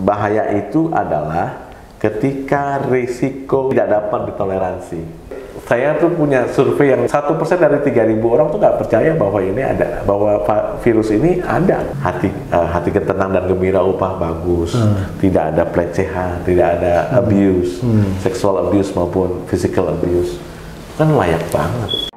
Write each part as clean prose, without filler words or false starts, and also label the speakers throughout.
Speaker 1: bahaya itu adalah ketika risiko tidak dapat ditoleransi. Saya tuh punya survei yang 1% dari 3.000 orang tuh nggak percaya bahwa ini ada, bahwa virus ini ada. Hati tenang dan gembira, upah bagus, tidak ada pelecehan, tidak ada abuse, sexual abuse maupun physical abuse, kan layak banget.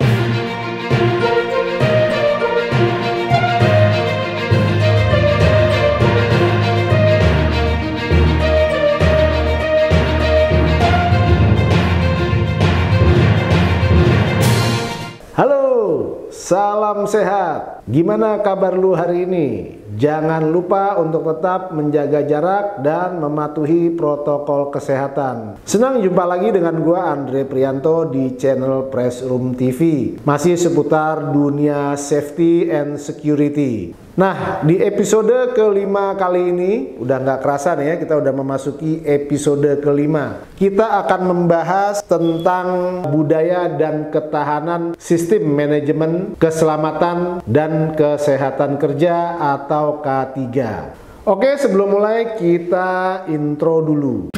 Speaker 2: Salam sehat. Gimana kabar lu hari ini? Jangan lupa untuk tetap menjaga jarak dan mematuhi protokol kesehatan. Senang jumpa lagi dengan gua Andre Prianto di channel Press Room TV. Masih seputar dunia safety and security. Nah, di episode kelima kali ini, udah nggak kerasa nih ya, kita udah memasuki episode kelima. Kita akan membahas tentang budaya dan ketahanan sistem manajemen keselamatan dan kesehatan kerja atau K3. Oke, sebelum mulai kita intro dulu.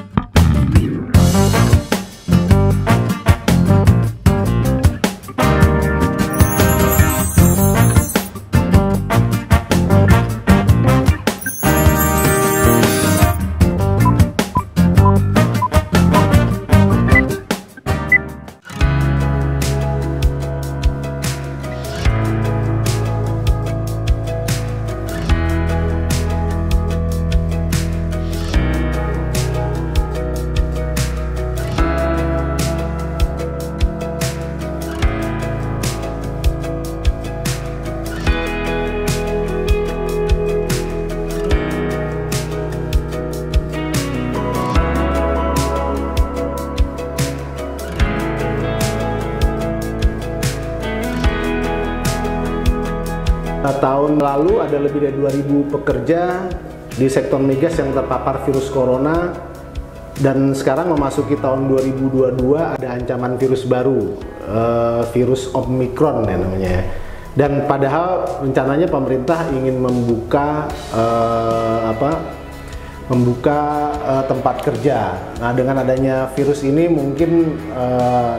Speaker 2: Tahun lalu ada lebih dari 2.000 pekerja di sektor migas yang terpapar virus corona, dan sekarang memasuki tahun 2022 ada ancaman virus baru, virus Omicron ya namanya. Dan padahal rencananya pemerintah ingin membuka tempat kerja. Nah, dengan adanya virus ini mungkin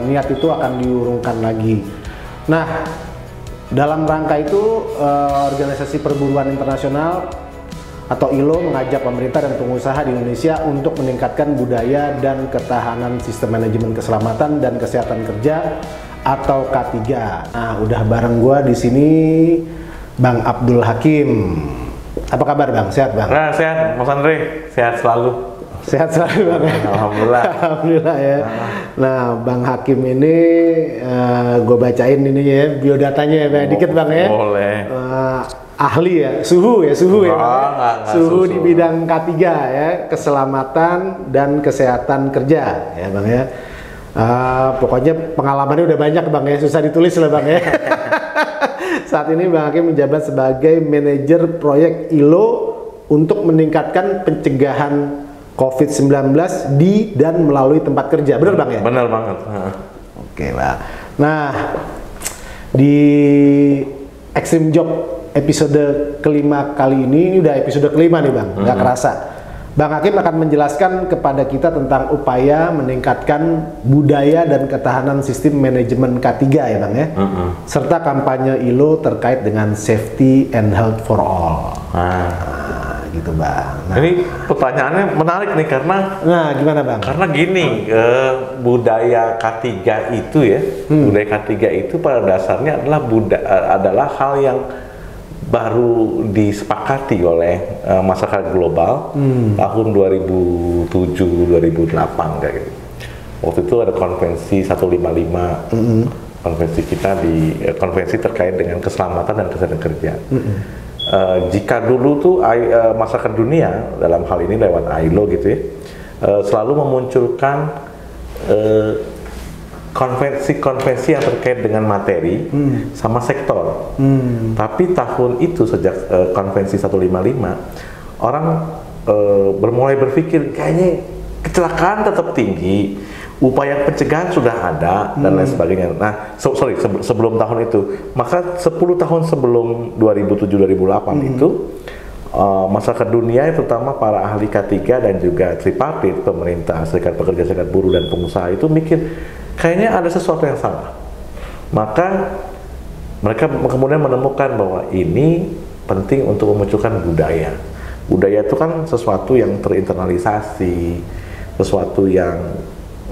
Speaker 2: niat itu akan diurungkan lagi. Nah, dalam rangka itu, Organisasi Perburuan Internasional atau ILO mengajak pemerintah dan pengusaha di Indonesia untuk meningkatkan budaya dan ketahanan sistem manajemen keselamatan dan kesehatan kerja atau K3. Nah, udah bareng gua di sini Bang Abdul Hakim. Apa kabar Bang? Sehat Bang?
Speaker 1: Nah, sehat, Mas Andre. Sehat selalu.
Speaker 2: Sehat selalu Bang.
Speaker 1: Alhamdulillah.
Speaker 2: Alhamdulillah ya. Nah, Bang Hakim ini gue bacain ini ya biodatanya ya Bang. Dikit Bang ya.
Speaker 1: Boleh.
Speaker 2: Ahli ya, suhu ya
Speaker 1: Enggak,
Speaker 2: suhu di bidang K3 ya, keselamatan dan kesehatan kerja ya Bang ya. Pokoknya pengalamannya udah banyak Bang ya, susah ditulis lah Bang ya. Saat ini Bang Hakim menjabat sebagai manajer proyek ILO untuk meningkatkan pencegahan COVID-19 di dan melalui tempat kerja. Benar Bang ya?
Speaker 1: Benar banget.
Speaker 2: Oke Bang. Nah, di Extreme Job episode kelima kali ini udah episode kelima nih Bang, nggak kerasa. Bang Hakim akan menjelaskan kepada kita tentang upaya meningkatkan budaya dan ketahanan sistem manajemen K3 ya Bang ya, serta kampanye ILO terkait dengan safety and health for all. Gitu Bang.
Speaker 1: Nah, ini pertanyaannya menarik nih karena
Speaker 2: gimana Bang?
Speaker 1: Karena gini, budaya K3 itu ya, budaya K3 itu pada dasarnya adalah hal yang baru disepakati oleh masyarakat global tahun 2007-2008 kayak gitu. Waktu itu ada konvensi 155, konvensi kita di konvensi terkait dengan keselamatan dan kesehatan kerja. Jika dulu tuh masyarakat dunia dalam hal ini lewat ILO gitu ya, selalu memunculkan konvensi-konvensi yang terkait dengan materi sama sektor. Tapi tahun itu sejak konvensi 155, orang mulai berpikir kayaknya kecelakaan tetap tinggi, upaya pencegahan sudah ada dan lain sebagainya. Nah, sebelum tahun itu, maka 10 tahun sebelum 2007-2008 itu masyarakat dunia, terutama para ahli K3 dan juga tripartit, pemerintah, serikat pekerja, serikat buruh, dan pengusaha itu mikir kayaknya ada sesuatu yang salah. Maka mereka kemudian menemukan bahwa ini penting untuk memunculkan budaya. Budaya itu kan sesuatu yang terinternalisasi, sesuatu yang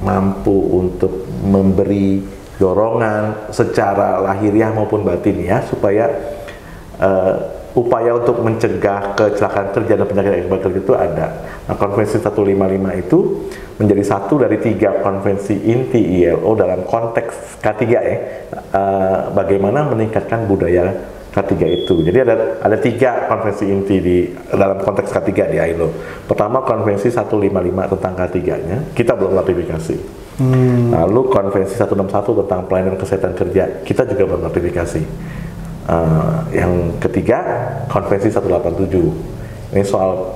Speaker 1: mampu untuk memberi dorongan secara lahiriah maupun batiniah supaya upaya untuk mencegah kecelakaan kerja dan penyakit akibat kerja itu ada. Nah, konvensi 155 itu menjadi satu dari 3 konvensi inti ILO dalam konteks K3 ya, bagaimana meningkatkan budaya K3 itu. Jadi ada 3 konvensi inti dalam konteks K3 di ILO. Pertama, konvensi 155 tentang K3-nya, kita belum ratifikasi. Lalu konvensi 161 tentang pelayanan kesehatan kerja, kita juga belum ratifikasi. Yang ketiga, konvensi 187. Ini soal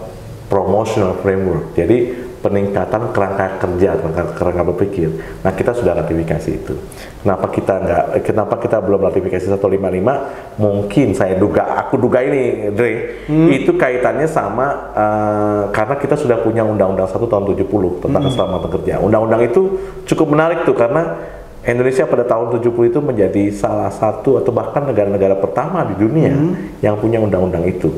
Speaker 1: promotional framework. Jadi peningkatan kerangka kerja, kerangka berpikir. Nah, kita sudah ratifikasi itu. Kenapa kita belum ratifikasi 155? Mungkin aku duga ini, Dre, itu kaitannya sama karena kita sudah punya Undang-Undang 1 tahun 70 tentang keselamatan kerja. Undang-undang itu cukup menarik tuh karena Indonesia pada tahun 70 itu menjadi salah satu atau bahkan negara-negara pertama di dunia yang punya undang-undang itu.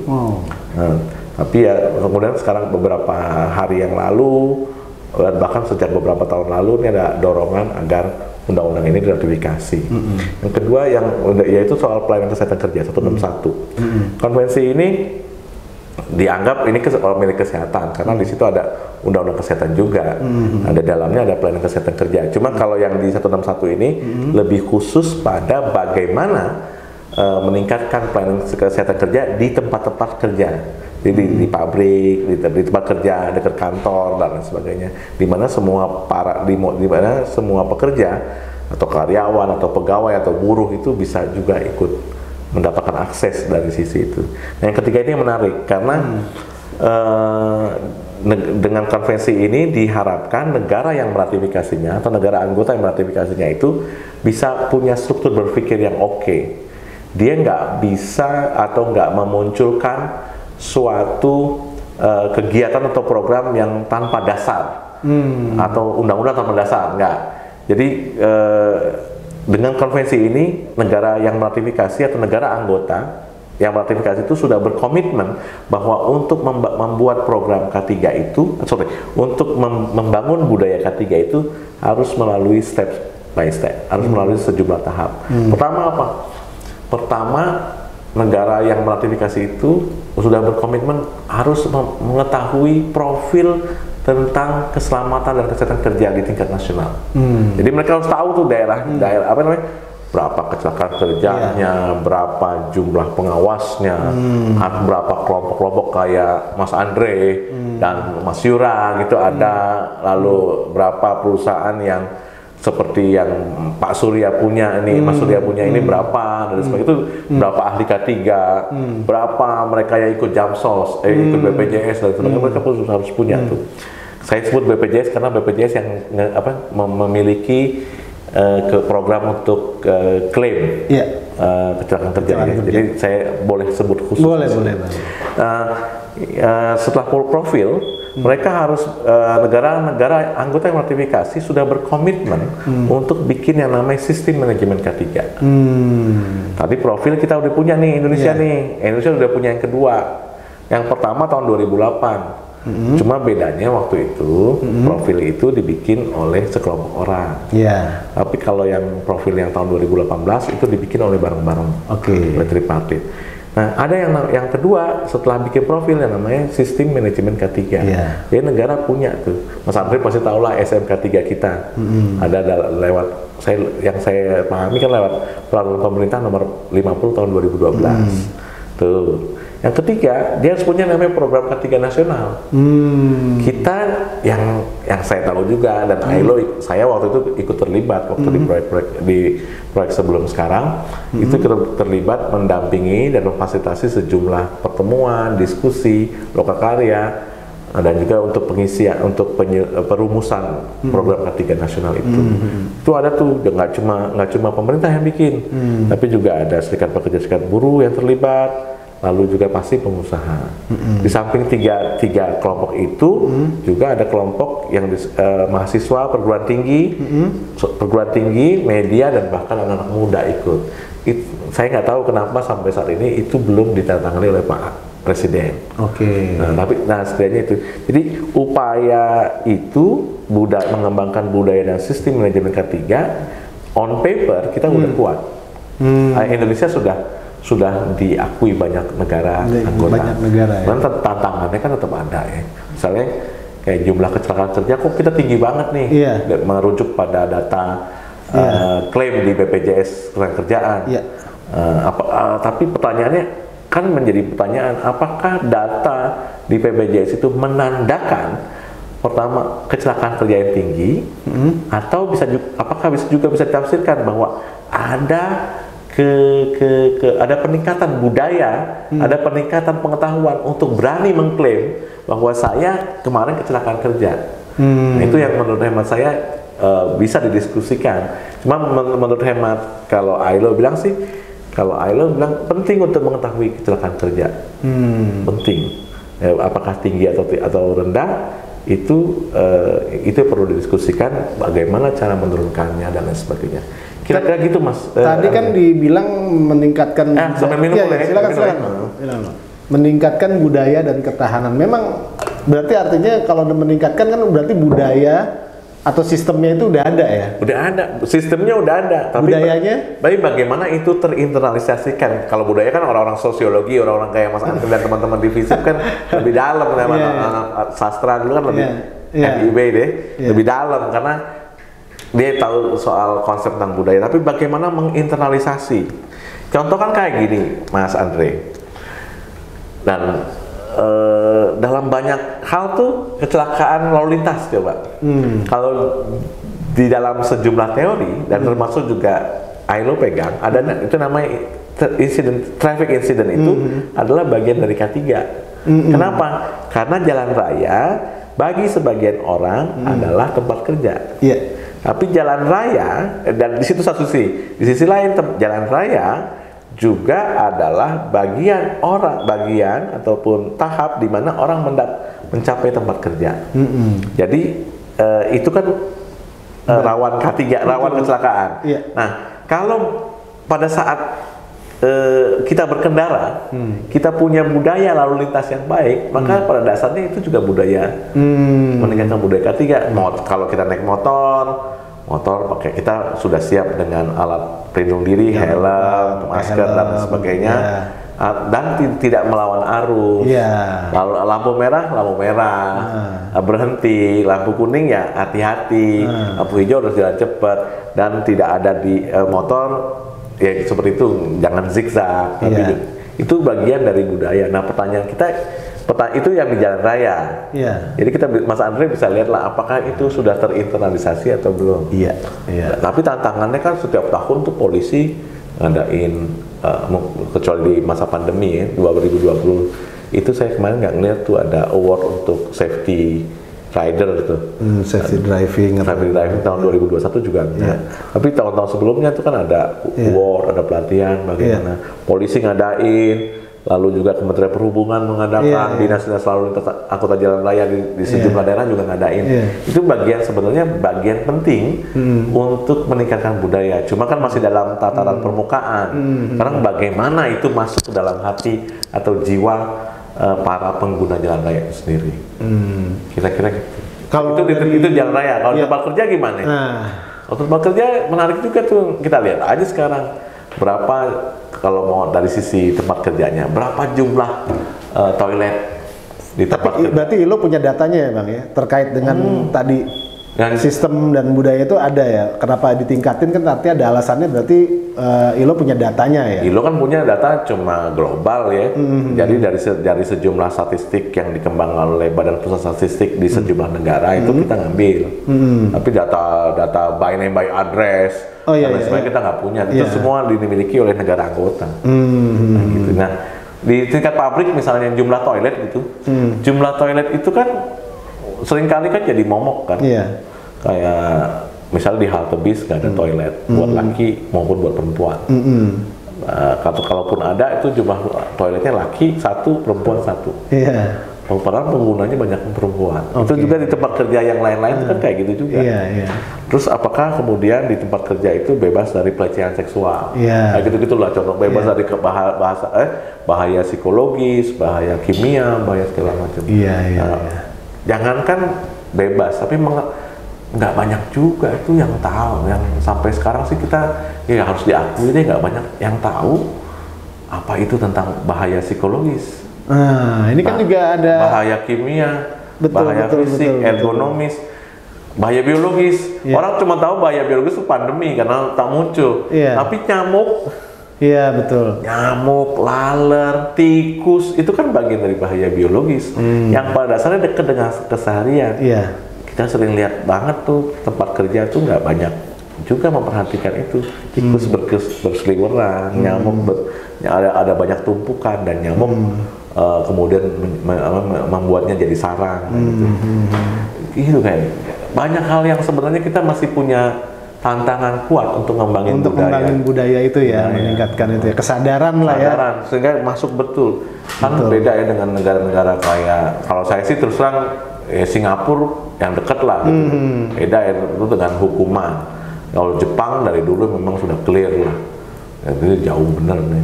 Speaker 1: Tapi ya kemudian sekarang beberapa hari yang lalu dan bahkan sejak beberapa tahun lalu ini ada dorongan agar undang-undang ini diratifikasi. Yang kedua yaitu soal pelayanan kesehatan kerja 161. Konvensi ini dianggap ini milik kesehatan karena di situ ada undang-undang kesehatan juga. Ada dalamnya ada pelayanan kesehatan kerja. Cuma kalau yang di 161 ini lebih khusus pada bagaimana meningkatkan pelayanan kesehatan kerja di tempat-tempat kerja. Jadi di pabrik, di tempat kerja, dekat kantor dan lain sebagainya. Di mana semua pekerja atau karyawan atau pegawai atau buruh itu bisa juga ikut mendapatkan akses dari sisi itu. Nah, yang ketiga ini menarik karena dengan konvensi ini diharapkan negara yang meratifikasinya atau negara anggota yang meratifikasinya itu bisa punya struktur berpikir yang oke. Dia nggak bisa atau nggak memunculkan suatu kegiatan atau program yang tanpa dasar atau undang-undang tanpa dasar, nggak. Jadi dengan konvensi ini negara yang meratifikasi atau negara anggota yang meratifikasi itu sudah berkomitmen bahwa untuk membuat program K3 itu, untuk membangun budaya K3 itu harus melalui step by step, harus melalui sejumlah tahap. Pertama apa? Pertama, negara yang meratifikasi itu sudah berkomitmen harus mengetahui profil tentang keselamatan dan kesehatan kerja di tingkat nasional. Jadi mereka harus tahu tuh daerah apa namanya, berapa kecelakaan kerjanya, berapa jumlah pengawasnya, berapa kelompok-kelompok kayak Mas Andre dan Mas Yura gitu ada, lalu berapa perusahaan yang seperti yang Pak Surya punya ini, Mas Surya punya ini berapa, dan sebagainya itu berapa ahli K3, berapa mereka yang ikut Jamsos, ikut BPJS dan sebagainya, mereka harus punya tuh. Saya sebut BPJS karena BPJS yang memiliki ke program untuk klaim kecelakaan kerja. Jadi saya boleh sebut khusus.
Speaker 2: Boleh.
Speaker 1: Setelah profil, mereka harus negara-negara anggota yang ratifikasi sudah berkomitmen untuk bikin yang namanya sistem manajemen K3. Tadi profil kita udah punya nih, Indonesia nih. Indonesia udah punya yang kedua. Yang pertama tahun 2008. Cuma bedanya waktu itu profil itu dibikin oleh sekelompok orang. Tapi kalau yang profil yang tahun 2018 itu dibikin oleh bareng-bareng, oleh tripartit. Nah, ada yang kedua setelah bikin profil yang namanya sistem manajemen K3. Jadi negara punya tuh. Mas Andre pasti tahu lah SMK 3 kita. Ada lewat yang saya pahami kan lewat peraturan pemerintah nomor 50 tahun 2012. Tuh. Yang ketiga, dia harus punya namanya program K3 nasional. Kita yang saya tahu juga dan ILO, saya waktu itu ikut terlibat waktu di proyek sebelum sekarang, itu terlibat mendampingi dan memfasilitasi sejumlah pertemuan, diskusi, lokakarya, dan juga untuk pengisian, untuk perumusan program K3 nasional itu. Itu ada tuh, nggak cuma pemerintah yang bikin, tapi juga ada serikat pekerja, serikat buruh yang terlibat, lalu juga pasti pengusaha. Di samping tiga kelompok itu juga ada kelompok yang mahasiswa, perguruan tinggi, media, dan bahkan anak-anak muda ikut. Saya nggak tahu kenapa sampai saat ini itu belum ditandatangani oleh Pak Presiden. Nah, setidaknya itu. Jadi upaya itu mengembangkan budaya dan sistem manajemen K3 on paper kita udah kuat. Indonesia sudah diakui banyak negara anggota.
Speaker 2: Banyak negara ya.
Speaker 1: Dan tantangannya kan tetap ada ya. Misalnya kayak jumlah kecelakaan kerja kok kita tinggi banget nih. Merujuk pada data klaim di BPJS Ketenagakerjaan. Tapi pertanyaannya kan menjadi pertanyaan, apakah data di BPJS itu menandakan pertama kecelakaan kerja yang tinggi, atau apakah bisa ditafsirkan bahwa ada ada peningkatan budaya, ada peningkatan pengetahuan untuk berani mengklaim bahwa saya kemarin kecelakaan kerja. Nah, itu yang menurut hemat saya bisa didiskusikan. Cuma menurut hemat kalau ILO bilang penting untuk mengetahui kecelakaan kerja, penting. Apakah tinggi atau rendah itu perlu didiskusikan bagaimana cara menurunkannya dan lain sebagainya. Kira-kira gitu Mas.
Speaker 2: Tadi kan dibilang meningkatkan.
Speaker 1: Sampai minum boleh.
Speaker 2: Silakan. Meningkatkan budaya dan ketahanan. Memang berarti artinya kalau meningkatkan kan berarti budaya atau sistemnya itu udah ada ya?
Speaker 1: Udah ada, sistemnya udah ada. Tapi
Speaker 2: budayanya?
Speaker 1: Tapi bagaimana itu terinternalisasikan? Kalau budaya kan orang-orang sosiologi, orang-orang kayak Mas Andri dan teman-teman di FISIP kan lebih dalam, anak sastra dulu kan lebih FIB deh, lebih dalam karena dia tahu soal konsep tentang budaya. Tapi bagaimana menginternalisasi? Contoh kan kayak gini, Mas Andre. Dan dalam banyak hal tuh kecelakaan lalu lintas coba. Kalau di dalam sejumlah teori dan termasuk juga ILO pegang ada itu namanya traffic incident itu adalah bagian dari K3. Kenapa? Karena jalan raya bagi sebagian orang adalah tempat kerja. Tapi jalan raya dan di situ satu sisi, di sisi lain jalan raya juga adalah bagian ataupun tahap di mana orang mencapai tempat kerja. Jadi itu kan rawan K3, rawan kecelakaan. Nah, kalau pada saat kita berkendara, kita punya budaya lalu lintas yang baik, maka pada dasarnya itu juga budaya meningkatkan budaya K3. Kalau kita naik motor pakai, kita sudah siap dengan alat pelindung diri, helm, masker dan sebagainya, dan tidak melawan arus. Lalu lampu merah, berhenti, lampu kuning ya hati-hati, lampu hijau harus jalan cepat, dan tidak ada di motor ya seperti itu, jangan zigzag. Itu bagian dari budaya. Nah, pertanyaan kita itu yang di jalan raya. Jadi Mas Andre bisa lihatlah apakah itu sudah terinternalisasi atau belum. Tapi tantangannya kan setiap tahun tuh polisi ngadain, kecuali di masa pandemi ya, 2020 itu saya kemarin nggak ngeliat tuh ada award untuk safety rider tuh.
Speaker 2: Safety driving
Speaker 1: tahun 2021 juga enggak. Tapi tahun-tahun sebelumnya tuh kan ada award, ada pelatihan bagaimana polisi ngadain. Lalu juga Kementerian Perhubungan mengadakan, dinas-dinas lalu lintas angkutan jalan raya di sejumlah daerah juga ngadain. Itu sebenarnya bagian penting untuk meningkatkan budaya. Cuma kan masih dalam tataran permukaan. Karena bagaimana itu masuk ke dalam hati atau jiwa para pengguna jalan raya itu sendiri. Kira-kira gitu.
Speaker 2: Kalau
Speaker 1: itu jalan raya. Kalau tempat kerja gimana? Kalau tempat kerja menarik juga tuh, kita lihat aja sekarang berapa, kalau mau dari sisi tempat kerjanya, berapa jumlah toilet di tempat kerja.
Speaker 2: Berarti ILO punya datanya ya Bang ya, terkait dengan tadi sistem dan budaya itu ada ya. Kenapa ditingkatin kan artinya ada alasannya, berarti ILO punya datanya ya.
Speaker 1: ILO kan punya data cuma global ya. Jadi dari sejumlah statistik yang dikembangkan oleh Badan Pusat Statistik di sejumlah negara itu kita ngambil. Tapi data by name by address sebenarnya kita nggak punya. Itu semua dimiliki oleh negara anggota. Nah, gitu. Nah, di tingkat pabrik misalnya jumlah toilet gitu, jumlah toilet itu kan seringkali kan jadi momok kan. Kayak misalnya di halte bis nggak ada toilet buat laki maupun buat perempuan. Kalaupun ada itu jumlah toiletnya laki satu, perempuan satu.
Speaker 2: Iya.
Speaker 1: Padahal penggunanya banyak perempuan. Itu juga di tempat kerja yang lain-lain itu kan kayak gitu juga.
Speaker 2: Iya.
Speaker 1: Terus apakah kemudian di tempat kerja itu bebas dari pelecehan seksual?
Speaker 2: Iya.
Speaker 1: Nah, gitu-gitulah contoh bebas dari bahaya psikologis, bahaya kimia, bahaya segala macam.
Speaker 2: Iya.
Speaker 1: Jangankan bebas, tapi nggak banyak juga itu yang tahu. Yang sampai sekarang sih kita ya harus diakui deh nggak banyak yang tahu apa itu tentang bahaya psikologis.
Speaker 2: Nah, ini kan juga ada
Speaker 1: bahaya kimia, bahaya fisik, ergonomis, bahaya biologis. Orang cuma tahu bahaya biologis itu pandemi karena tak muncul. Tapi nyamuk, nyamuk, laler, tikus itu kan bagian dari bahaya biologis yang pada dasarnya dekat dengan keseharian. Kita sering lihat banget tuh tempat kerja tuh nggak banyak juga memperhatikan itu. Tikus berseliweran, nyamuk ada banyak tumpukan dan nyamuk kemudian membuatnya jadi sarang. Gitu kan. Banyak hal yang sebenarnya kita masih punya tantangan kuat untuk ngembangin
Speaker 2: budaya itu ya, meningkatkan itu ya, kesadaran lah ya.
Speaker 1: Sehingga masuk betul. Kan beda ya dengan negara-negara kayak, kalau saya sih terus terang Singapura yang dekat lah. Beda ya itu dengan hukuman. Kalau Jepang dari dulu memang sudah clear lah. Itu jauh bener nih.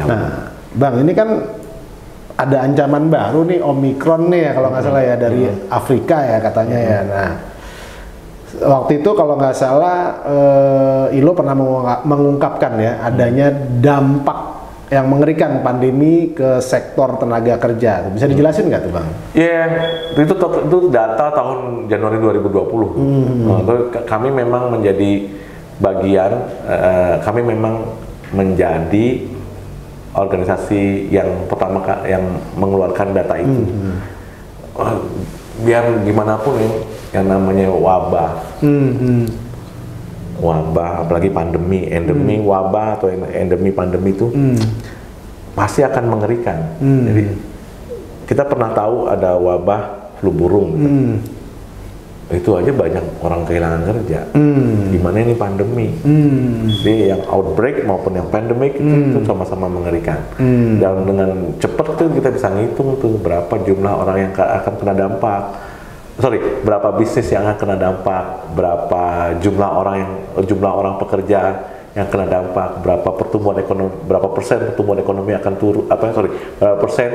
Speaker 2: Nah, Bang, ini kan ada ancaman baru nih, Omikron nih ya kalau nggak salah ya, dari Afrika ya katanya ya. Nah, waktu itu kalau nggak salah ILO pernah mengungkapkan ya adanya dampak yang mengerikan pandemi ke sektor tenaga kerja. Bisa dijelasin nggak tuh Bang?
Speaker 1: Itu data tahun Januari 2020. Kami memang menjadi bagian, kami memang menjadi organisasi yang pertama yang mengeluarkan data itu. Biar gimana pun yang namanya wabah, apalagi pandemi, endemi, wabah atau endemi pandemi itu pasti akan mengerikan. Jadi kita pernah tahu ada wabah flu burung. Itu aja banyak orang kehilangan kerja. Gimana ini pandemi? Jadi yang outbreak maupun yang pandemic itu sama-sama mengerikan. Dan dengan cepat tuh kita bisa ngitung tuh berapa jumlah orang yang akan kena dampak. Berapa bisnis yang akan kena dampak, berapa jumlah orang pekerja yang kena dampak, berapa persen pertumbuhan ekonomi akan turun, berapa persen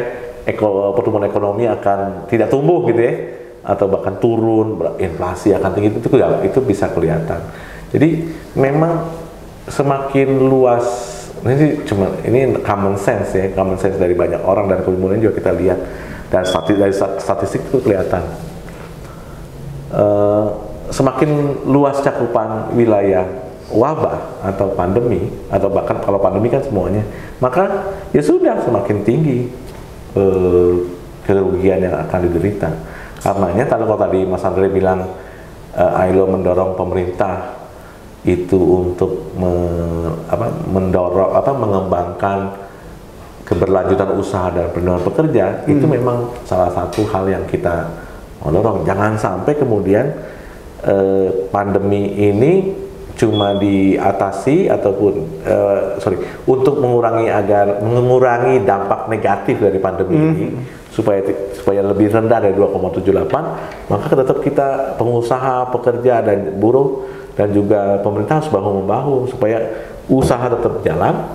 Speaker 1: pertumbuhan ekonomi akan tidak tumbuh gitu ya, atau bahkan turun, inflasi akan tinggi, itu bisa kelihatan. Jadi memang semakin luas, ini common sense dari banyak orang, dan kemudian juga kita lihat dan dari statistik itu kelihatan semakin luas cakupan wilayah wabah atau pandemi, atau bahkan kalau pandemi kan semuanya, maka ya sudah semakin tinggi kerugian yang akan diderita. Karenanya kalau tadi Mas Andre bilang ILO mendorong pemerintah itu untuk mengembangkan keberlanjutan usaha dan perlindungan pekerja, itu memang salah satu hal yang kita mendorong. Jangan sampai kemudian pandemi ini cuma diatasi ataupun untuk mengurangi dampak negatif dari pandemi ini supaya lebih rendah dari 2,78, maka tetap kita pengusaha, pekerja dan buruh dan juga pemerintah harus bahu-membahu supaya usaha tetap jalan,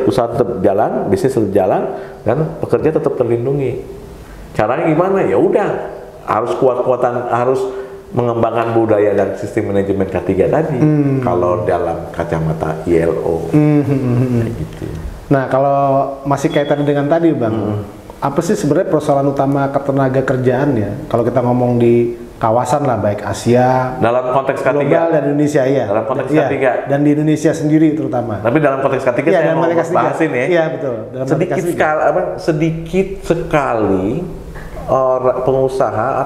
Speaker 1: usaha tetap jalan, bisnis tetap jalan, dan pekerja tetap terlindungi. Caranya gimana? Ya udah, harus harus mengembangkan budaya dan sistem manajemen K3 tadi. Kalau dalam kacamata ILO, kayak gitu.
Speaker 2: Nah, kalau masih kaitan dengan tadi, Bang, apa sih sebenarnya persoalan utama ketenaga kerjaan ya? Kalau kita ngomong di kawasan lah, baik Asia,
Speaker 1: dalam konteks K3,
Speaker 2: global dan Indonesia ya.
Speaker 1: Dalam konteks K3
Speaker 2: dan di Indonesia sendiri terutama.
Speaker 1: Tapi dalam konteks K3 saya mau bahasin ya.
Speaker 2: Iya betul.
Speaker 1: Sedikit sekali pengusaha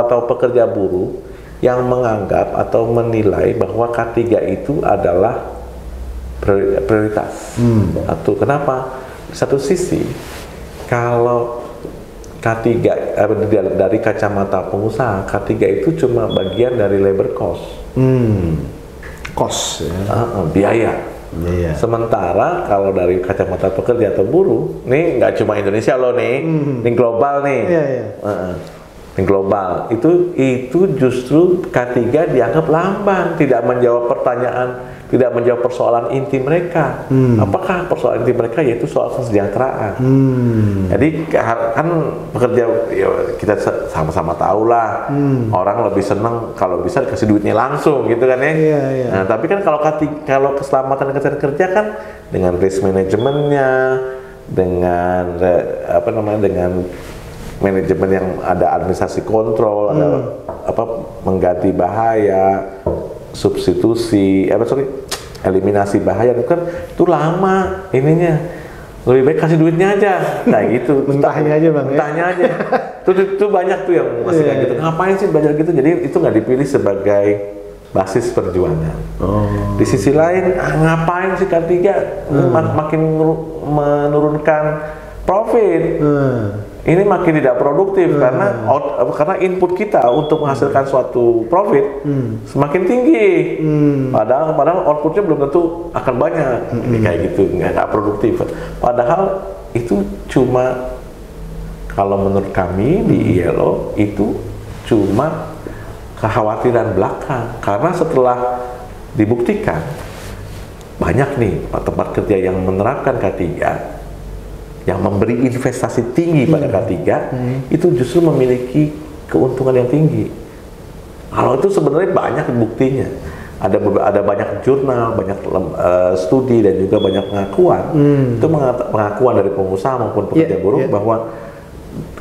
Speaker 1: atau pekerja buruh yang menganggap atau menilai bahwa K3 itu adalah prioritas. Atau kenapa? Satu sisi, kalau K3 dari kacamata pengusaha, K3 itu cuma bagian dari labor cost.
Speaker 2: Kos ya.
Speaker 1: Biaya.
Speaker 2: Iya.
Speaker 1: Sementara kalau dari kacamata pekerja atau buruh, nih nggak cuma Indonesia loh nih, ini global nih.
Speaker 2: Iya, iya.
Speaker 1: Ini global itu justru K3 dianggap lamban, tidak menjawab pertanyaan, tidak menjawab persoalan inti mereka. Apakah persoalan inti mereka yaitu soal kesejahteraan. Jadi kan pekerja ya, kita sama-sama tahu lah, orang lebih senang kalau bisa dikasih duitnya langsung gitu kan ya.
Speaker 2: Iya, iya.
Speaker 1: Nah, tapi kan kalau keselamatan dan kesehatan kerja kan dengan risk manajemennya, dengan dengan manajemen yang ada administrasi kontrol, ada mengganti bahaya, substitusi, eliminasi bahaya, itu lama ininya. Lebih baik kasih duitnya aja, nah gitu.
Speaker 2: Mentahnya aja bang.
Speaker 1: Mentahnya aja. Itu banyak tuh yang masih kayak gitu. Ngapain sih belajar gitu? Jadi itu nggak dipilih sebagai basis perjuangan. Di sisi lain, ngapain sih K3 makin menurunkan profit? Ini makin tidak produktif karena input kita untuk menghasilkan suatu profit semakin tinggi. Padahal outputnya belum tentu akan banyak. Ini kayak gitu, nggak produktif. Padahal itu cuma, kalau menurut kami di ILO itu cuma kekhawatiran belaka, karena setelah dibuktikan banyak nih tempat kerja yang menerapkan K3, yang memberi investasi tinggi pada K3, itu justru memiliki keuntungan yang tinggi. Kalau itu sebenarnya banyak buktinya. Ada banyak jurnal, banyak studi, dan juga banyak pengakuan. Itu pengakuan dari pengusaha maupun pekerja buruh bahwa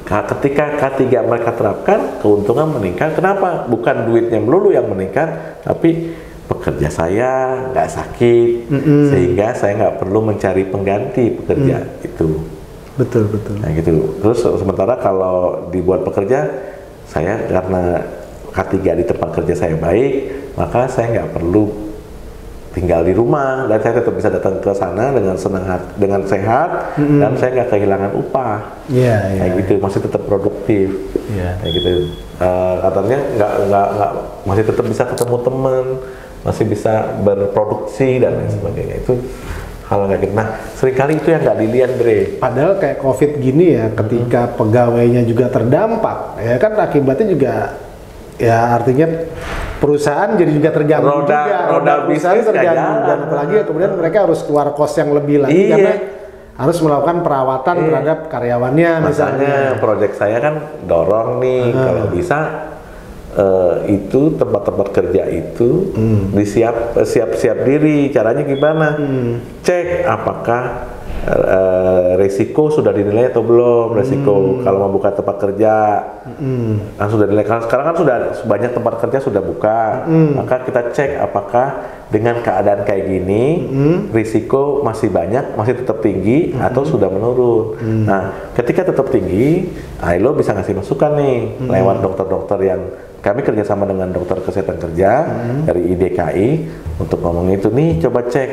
Speaker 1: ketika K3 mereka terapkan, keuntungan meningkat. Kenapa? Bukan duitnya melulu yang meningkat, tapi pekerja saya nggak sakit, sehingga saya nggak perlu mencari pengganti pekerja itu.
Speaker 2: Betul.
Speaker 1: Nah gitu. Terus sementara kalau dibuat pekerja, saya karena K3 di tempat kerja saya baik, maka saya nggak perlu tinggal di rumah, dan saya tetap bisa datang ke sana dengan senang hati, dengan sehat, dan saya nggak kehilangan upah. Kayak gitu, masih tetap produktif. Kayak gitu. Katanya nggak masih tetap bisa ketemu teman, masih bisa berproduksi dan lain sebagainya. Itu hal kayak gitu. Nah, seringkali itu yang nggak dilihat, Bre.
Speaker 2: Padahal kayak COVID gini ya, ketika pegawainya juga terdampak, ya kan akibatnya juga, ya artinya perusahaan jadi juga terganggu roda bisnis terganggu, dan apalagi kemudian mereka harus keluar kos yang lebih lagi karena harus melakukan perawatan terhadap karyawannya. Misalnya
Speaker 1: proyek saya kan dorong nih, kalau bisa itu tempat-tempat kerja itu siap-siap diri. Caranya gimana? Cek apakah resiko sudah dinilai atau belum. Resiko kalau mau buka tempat kerja kan sudah dinilai. Sekarang kan sudah banyak tempat kerja sudah buka, maka kita cek apakah dengan keadaan kayak gini risiko masih banyak, masih tetap tinggi atau sudah menurun. Nah, ketika tetap tinggi, ILO bisa ngasih masukan nih lewat dokter-dokter yang kami kerjasama dengan dokter kesehatan kerja dari IDKI untuk ngomong itu nih, coba cek,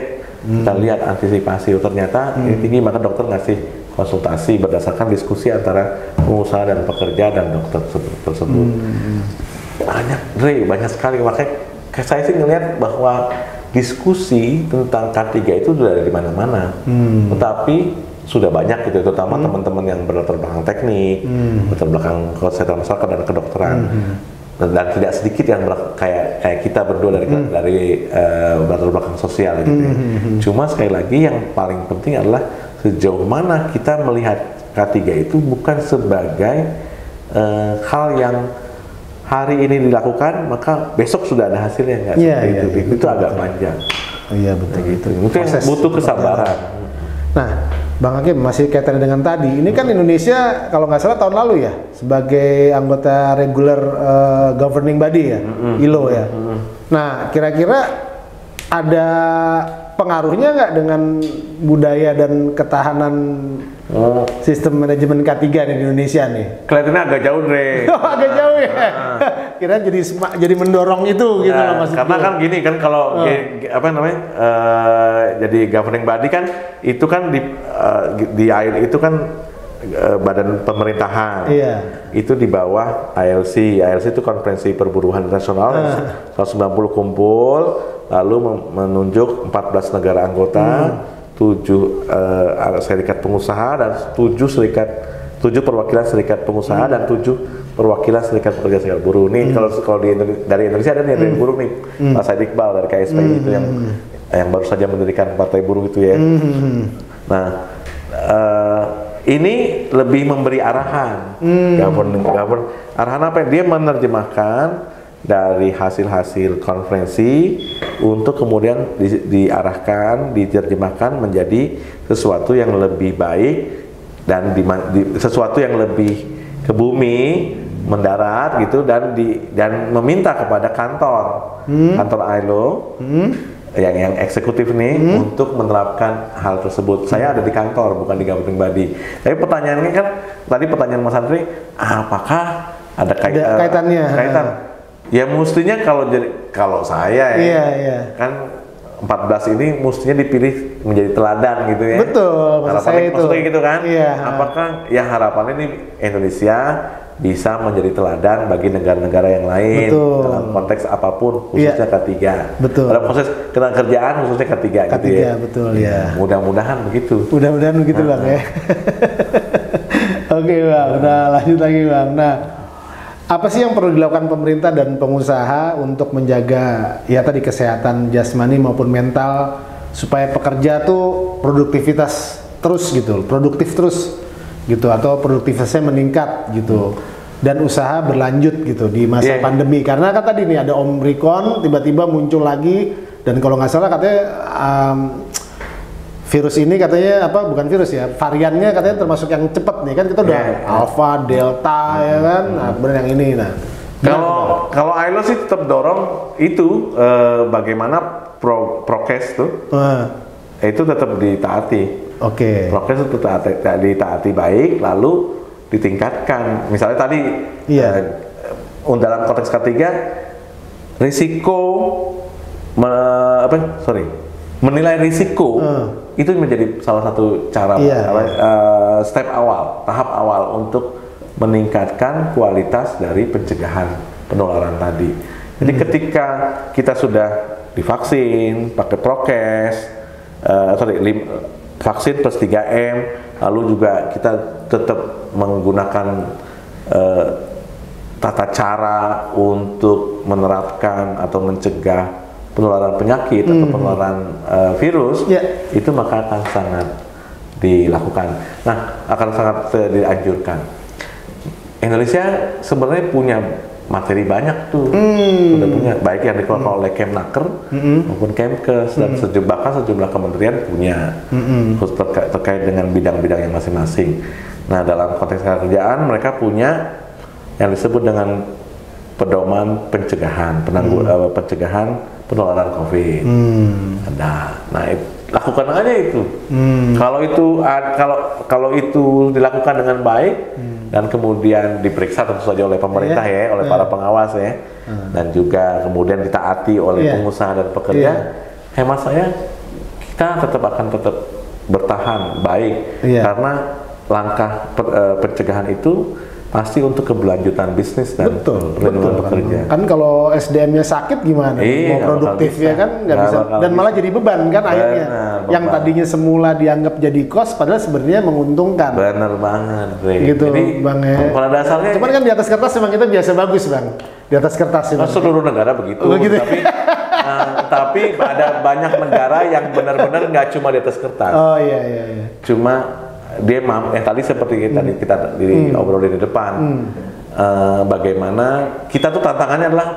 Speaker 1: kita lihat antisipasi. Ternyata ini tinggi, maka dokter ngasih konsultasi berdasarkan diskusi antara pengusaha dan pekerja dan dokter tersebut. Banyak sekali. Makanya saya sih ngelihat bahwa diskusi tentang K3 itu sudah ada di mana-mana, tetapi sudah banyak gitu, terutama teman-teman yang berlatar belakang teknik, berlatar belakang kesehatan masyarakat dan kedokteran. Dan tidak sedikit yang kayak kita berdua dari latar belakang sosial gitu ya. Cuma sekali lagi yang paling penting adalah sejauh mana kita melihat K3 itu bukan sebagai hal yang hari ini dilakukan maka besok sudah ada hasilnya, itu agak panjang.
Speaker 2: Iya betul.
Speaker 1: Gitu. Itu yang butuh kesabaran.
Speaker 2: Nah, Bang Hakim, masih kaitan dengan tadi, ini kan Indonesia kalau nggak salah tahun lalu ya sebagai anggota regular governing body ya, ILO ya. Nah, kira-kira ada pengaruhnya nggak dengan budaya dan ketahanan sistem manajemen K3 di Indonesia nih?
Speaker 1: Kelihatannya agak jauh, Dre.
Speaker 2: Agak jauh ya. Kira jadi mendorong itu gitu loh maksudnya.
Speaker 1: Karena kan gini kan, kalau jadi governing body kan itu kan di ILO itu kan badan pemerintahan.
Speaker 2: Iya.
Speaker 1: Itu di bawah ILC. ILC itu Konferensi Perburuhan Nasional. 190 kumpul, lalu menunjuk 14 negara anggota, 7 serikat pengusaha dan 7 perwakilan serikat pengusaha dan 7 perwakilan serikat pekerja serikat buruh. Nih kalau dari Indonesia ada nih dari buruh nih, Mas Said Iqbal dari KSPI itu yang baru saja mendirikan Partai Buruh itu ya. Nah, ini lebih memberi arahan, arahan apa? Dia menerjemahkan dari hasil-hasil konferensi untuk kemudian diarahkan, diterjemahkan menjadi sesuatu yang lebih baik dan sesuatu yang lebih ke bumi, mendarat gitu, dan meminta kepada kantor ILO yang eksekutif nih untuk menerapkan hal tersebut. Saya ada di kantor, bukan di governing body. Tapi pertanyaannya kan tadi pertanyaan Mas Andri, apakah ada
Speaker 2: kaitannya?
Speaker 1: Kaitan. Ya mestinya kalau saya ya, kan 14 ini mestinya dipilih menjadi teladan gitu ya.
Speaker 2: Betul,
Speaker 1: maksudnya gitu kan.
Speaker 2: Iya.
Speaker 1: Apakah ya harapannya ini Indonesia bisa menjadi teladan bagi negara-negara yang lain. Betul. Dalam konteks apapun, khususnya ketiga.
Speaker 2: Betul.
Speaker 1: Dalam proses kerjaan khususnya ketiga gitu ya.
Speaker 2: Betul ya.
Speaker 1: Mudah-mudahan begitu.
Speaker 2: Mudah-mudahan begitu Bang ya. Oke Bang, nah lanjut lagi Bang. Nah, apa sih yang perlu dilakukan pemerintah dan pengusaha untuk menjaga ya tadi kesehatan jasmani maupun mental supaya pekerja tuh produktif terus gitu, atau produktivitasnya meningkat gitu, dan usaha berlanjut gitu di masa pandemi? Karena kan tadi nih ada Omicron tiba-tiba muncul lagi, dan kalau nggak salah katanya virus ini katanya bukan virus ya, variannya katanya termasuk yang cepat nih kan, kita udah Alpha, Delta ya kan, nah kemudian yang ini. Nah
Speaker 1: kalau ILO sih tetap dorong itu bagaimana prokes tuh itu tetap ditaati. Prokes itu ditaati baik, lalu ditingkatkan. Misalnya tadi dalam konteks ketiga, risiko menilai risiko itu menjadi salah satu cara tahap awal untuk meningkatkan kualitas dari pencegahan penularan tadi. Jadi ketika kita sudah divaksin, pakai prokes, vaksin plus 3M, lalu juga kita tetap menggunakan tata cara untuk menerapkan atau mencegah penularan penyakit atau penularan virus, itu maka akan sangat dilakukan. Nah, akan sangat dianjurkan. Indonesia sebenarnya punya materi banyak tuh, udah punya, baik yang dikelola oleh Kemnaker maupun Kemkes, dan sejumlah kementerian punya terkait dengan bidang-bidang yang masing-masing. Nah, dalam konteks kerjaan mereka punya yang disebut dengan pedoman pencegahan pencegahan penularan COVID. Nah, lakukan aja itu. Kalau itu dilakukan dengan baik dan kemudian diperiksa tentu saja oleh pemerintah oleh para pengawas dan juga kemudian ditaati oleh pengusaha dan pekerja, hemat saya kita akan tetap bertahan baik, karena langkah pencegahan itu pasti untuk keberlanjutan bisnis dan perlindungan pekerja.
Speaker 2: Kan kalau SDM-nya sakit gimana? Mau produktif ya kan nggak bisa, dan malah jadi beban kan akhirnya. Yang tadinya semula dianggap jadi cost, padahal sebenarnya menguntungkan.
Speaker 1: Bener banget,
Speaker 2: gitu. Jadi, Bang
Speaker 1: pada dasarnya.
Speaker 2: Cuman kan di atas kertas memang kita biasa bagus Bang. Di atas kertas sih.
Speaker 1: Seluruh negara begitu. Tapi ada banyak negara yang benar-benar nggak cuma di atas kertas.
Speaker 2: Oh iya.
Speaker 1: Cuma dia tadi seperti kita obrolin di depan, bagaimana kita tuh tantangannya adalah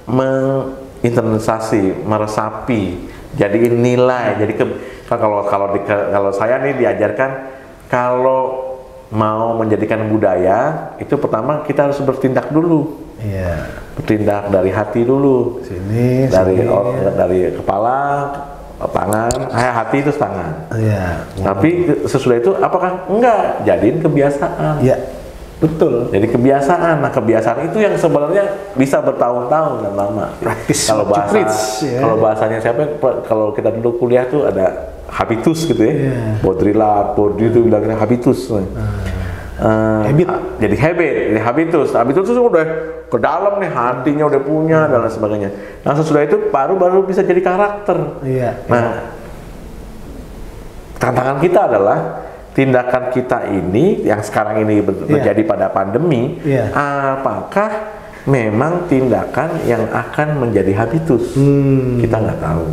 Speaker 1: menginternalisasi, meresapi, jadiin nilai. Jadi kalau saya nih diajarkan, kalau mau menjadikan budaya itu pertama kita harus bertindak dulu. Bertindak dari hati dulu. Dari kepala, tangan, hati itu tangan. Tapi sesudah itu apakah enggak jadiin kebiasaan?
Speaker 2: Betul.
Speaker 1: Jadi kebiasaan. Nah, kebiasaan itu yang sebenarnya bisa bertahun-tahun dan lama.
Speaker 2: Praktis.
Speaker 1: Kalau bahasanya kalau kita dulu kuliah tuh ada habitus gitu ya. Baudrillard itu bilangnya habitus.
Speaker 2: Habit.
Speaker 1: Jadi habitus itu udah ke dalam nih, hatinya udah punya dan lain sebagainya. Nah sesudah itu baru bisa jadi karakter.
Speaker 2: Iya.
Speaker 1: Nah tantangan kita adalah tindakan kita ini yang sekarang ini terjadi pada pandemi, apakah memang tindakan yang akan menjadi habitus? Kita nggak tahu.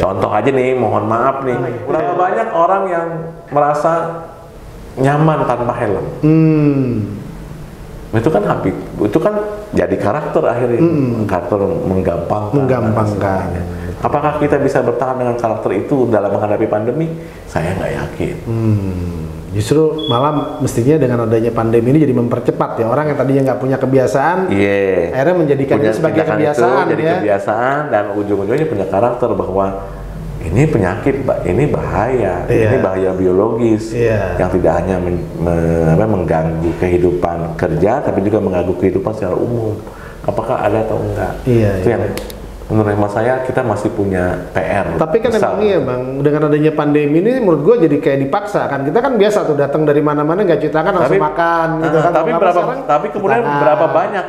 Speaker 1: Contoh aja nih, mohon maaf nih, berapa banyak orang yang merasa nyaman tanpa helm? Itu kan habit, itu kan jadi karakter akhirnya, karakter menggampangkan. Apakah kita bisa bertahan dengan karakter itu dalam menghadapi pandemi? Saya nggak yakin.
Speaker 2: Justru malah mestinya dengan adanya pandemi ini jadi mempercepat ya, orang yang tadinya nggak punya kebiasaan, akhirnya menjadikannya sebagai kebiasaan,
Speaker 1: jadi kebiasaan, dan ujung-ujungnya punya karakter bahwa ini penyakit, ini bahaya, ini bahaya biologis yang tidak hanya mengganggu kehidupan kerja, tapi juga mengganggu kehidupan secara umum. Apakah ada atau enggak? Itu yang menurut hemat saya kita masih punya PR.
Speaker 2: Tapi kan emang iya bang, dengan adanya pandemi ini menurut gue jadi kayak dipaksa kan. Kita kan biasa tuh datang dari mana-mana nggak cuci tangan langsung makan gitu kan.
Speaker 1: Tapi kemudian berapa banyak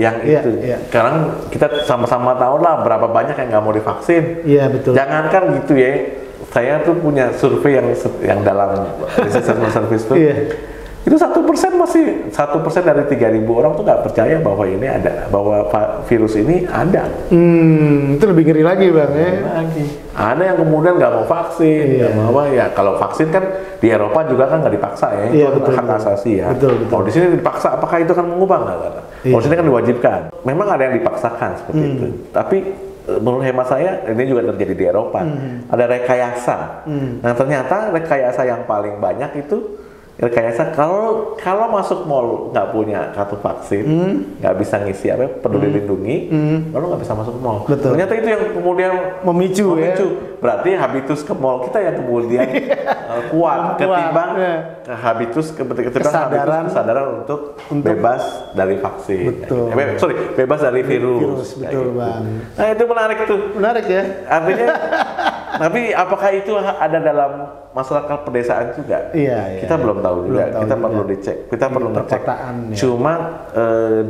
Speaker 1: yang itu? Sekarang kita sama-sama tahu lah berapa banyak yang nggak mau divaksin.
Speaker 2: Iya betul.
Speaker 1: Jangankan gitu ya, saya tuh punya survei yang dalam research service tuh. Itu 1% masih 1% dari 3.000 orang tuh nggak percaya bahwa ini ada, bahwa virus ini ada.
Speaker 2: Itu lebih ngeri lagi bang ya.
Speaker 1: Ada yang kemudian nggak mau vaksin, nggak mau apa ya. Kalau vaksin kan di Eropa juga kan nggak dipaksa ya, itu hak asasi ya. Kalau di sini dipaksa, apakah itu kan mengubah nggak? Kalau di sini kan diwajibkan. Memang ada yang dipaksakan seperti itu. Tapi menurut hemat saya ini juga terjadi di Eropa. Ada rekayasa. Nah ternyata rekayasa yang paling banyak itu rekayasa kalau masuk mall nggak punya kartu vaksin, nggak bisa ngisi peduli lindungi, lalu nggak bisa masuk mall. Ternyata itu yang kemudian memicu. Berarti habitus ke mall kita yang kemudian kuat ketimbang habitus kesadaran untuk bebas dari vaksin. Bebas dari virus.
Speaker 2: Betul bang.
Speaker 1: Nah itu menarik tuh.
Speaker 2: Menarik ya.
Speaker 1: Artinya, tapi apakah itu ada dalam masyarakat pedesaan juga? Kita belum tahu juga. Kita perlu dicek. Kita perlu ngecek. Cuma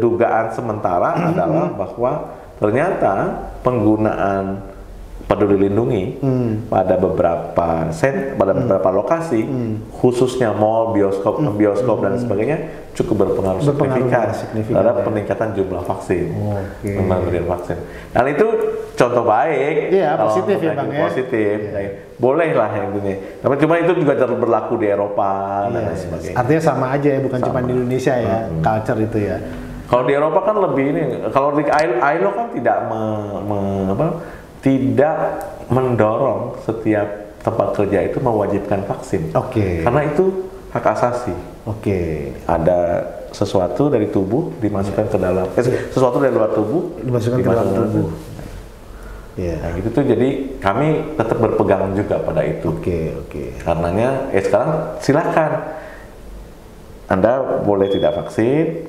Speaker 1: dugaan sementara adalah bahwa ternyata penggunaan peduli lindungi pada beberapa lokasi, khususnya mall, bioskop dan sebagainya, cukup berpengaruh signifikan terhadap peningkatan jumlah vaksin, pemberian vaksin. Dan itu contoh baik,
Speaker 2: positif ya bang ya.
Speaker 1: Positif, boleh lah yang ini. Tapi cuma itu juga berlaku di Eropa dan lain sebagainya.
Speaker 2: Artinya sama aja ya, bukan cuma di Indonesia ya, culture itu ya.
Speaker 1: Kalau di Eropa kan lebih ini, kalau di ILO kan tidak mendorong setiap tempat kerja itu mewajibkan vaksin. Karena itu hak asasi. Ada sesuatu dari tubuh dimasukkan ke dalam, sesuatu dari luar tubuh dimasukkan ke dalam tubuh. Nah gitu tuh, jadi kami tetap berpegang juga pada itu. Karenanya sekarang silakan Anda boleh tidak vaksin,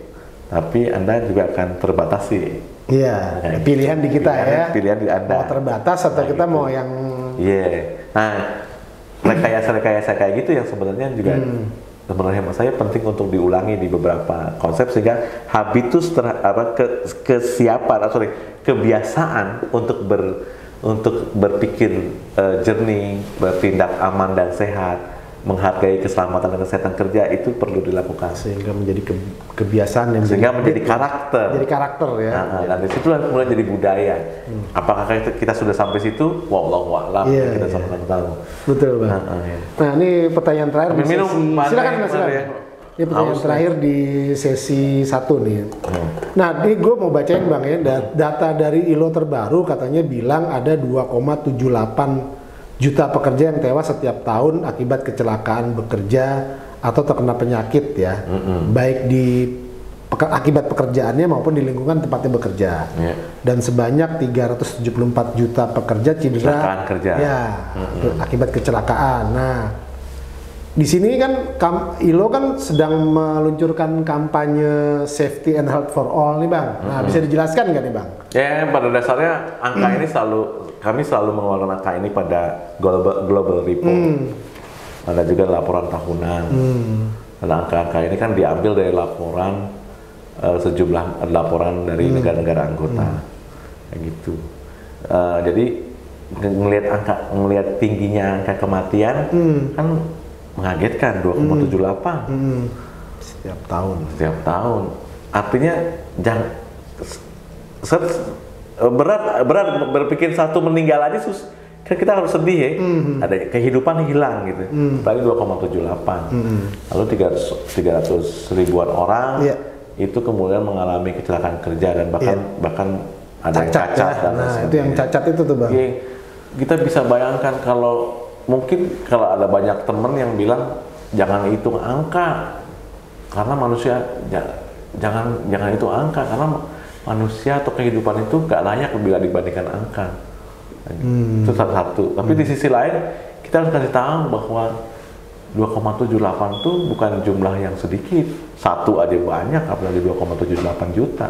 Speaker 1: tapi Anda juga akan terbatasi. Pilihan di kita ya. Pilihan di Anda.
Speaker 2: Mau terbatas atau kita mau yang.
Speaker 1: Nah, rekayasa kayak gitu yang sebenarnya juga sebenarnya menurut saya penting untuk diulangi di beberapa konsep sehingga habitus kebiasaan untuk berpikir jernih, bertindak aman dan sehat, menghargai keselamatan dan kesehatan kerja itu perlu dilakukan
Speaker 2: sehingga menjadi kebiasaan yang
Speaker 1: menjadi karakter.
Speaker 2: Jadi karakter ya.
Speaker 1: Dan di situ mulai jadi budaya. Apakah kita sudah sampai situ? Wallahu a'lam. Kita sama-sama tahu.
Speaker 2: Betul bang. Nah ini pertanyaan terakhir di sesi. Silakan mas. Ini pertanyaan terakhir di sesi 1 nih. Nah ini gue mau bacain bang ya, data dari ILO terbaru katanya bilang ada 2,78 juta pekerja yang tewas setiap tahun akibat kecelakaan bekerja atau terkena penyakit ya, baik akibat pekerjaannya maupun di lingkungan tempatnya bekerja. Dan sebanyak 374 juta pekerja cedera akibat kecelakaan. Nah, di sini kan ILO kan sedang meluncurkan kampanye safety and health for all nih bang. Nah, bisa dijelaskan nggak nih bang?
Speaker 1: Pada dasarnya angka ini kami selalu mengeluarkan angka ini pada global report. Ada juga laporan tahunan. Dan angka-angka ini kan diambil dari laporan sejumlah laporan dari negara-negara anggota, kayak gitu. Jadi ngelihat tingginya angka kematian kan mengagetkan 2,78
Speaker 2: setiap tahun.
Speaker 1: Setiap tahun. Artinya jangan berat berpikir satu meninggal aja kan kita harus sedih ya. Ada kehidupan hilang gitu. Apalagi 2,78. Lalu 300 ribuan orang itu kemudian mengalami kecelakaan kerja dan bahkan ada
Speaker 2: cacat,
Speaker 1: yang cacat dan
Speaker 2: itu yang cacat itu tuh Bang.
Speaker 1: Kita bisa bayangkan kalau mungkin kalau ada banyak temen yang bilang jangan hitung angka karena manusia jangan hitung angka karena manusia atau kehidupan itu gak layak bila dibandingkan angka. Itu satu. Tapi di sisi lain kita harus kasih tahu bahwa 2,78 itu bukan jumlah yang sedikit. Satu aja banyak, apalagi 2,78 juta.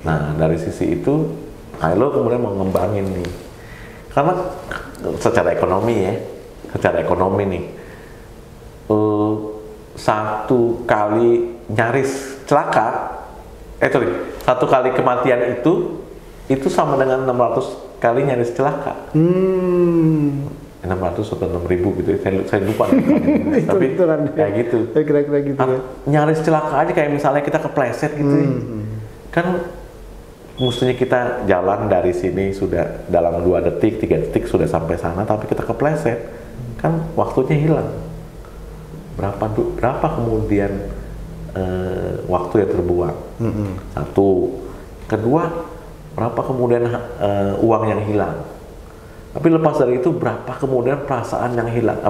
Speaker 1: Nah dari sisi itu, ILO kemudian mengembangin nih. Karena secara ekonomi nih, satu kali nyaris celaka, satu kali kematian itu sama dengan 600 kali nyaris celaka. 600 atau 6.000 gitu, saya lupa. Tapi kayak gitu.
Speaker 2: Kira-kira gitu ya.
Speaker 1: Nyaris celaka aja kayak misalnya kita kepleset gitu kan mestinya kita jalan dari sini sudah dalam 2 detik, 3 detik sudah sampai sana, tapi kita kepleset, kan waktunya hilang. Berapa kemudian waktu yang terbuang? Satu. Kedua, berapa kemudian uang yang hilang? Tapi lepas dari itu, berapa kemudian perasaan yang hilang?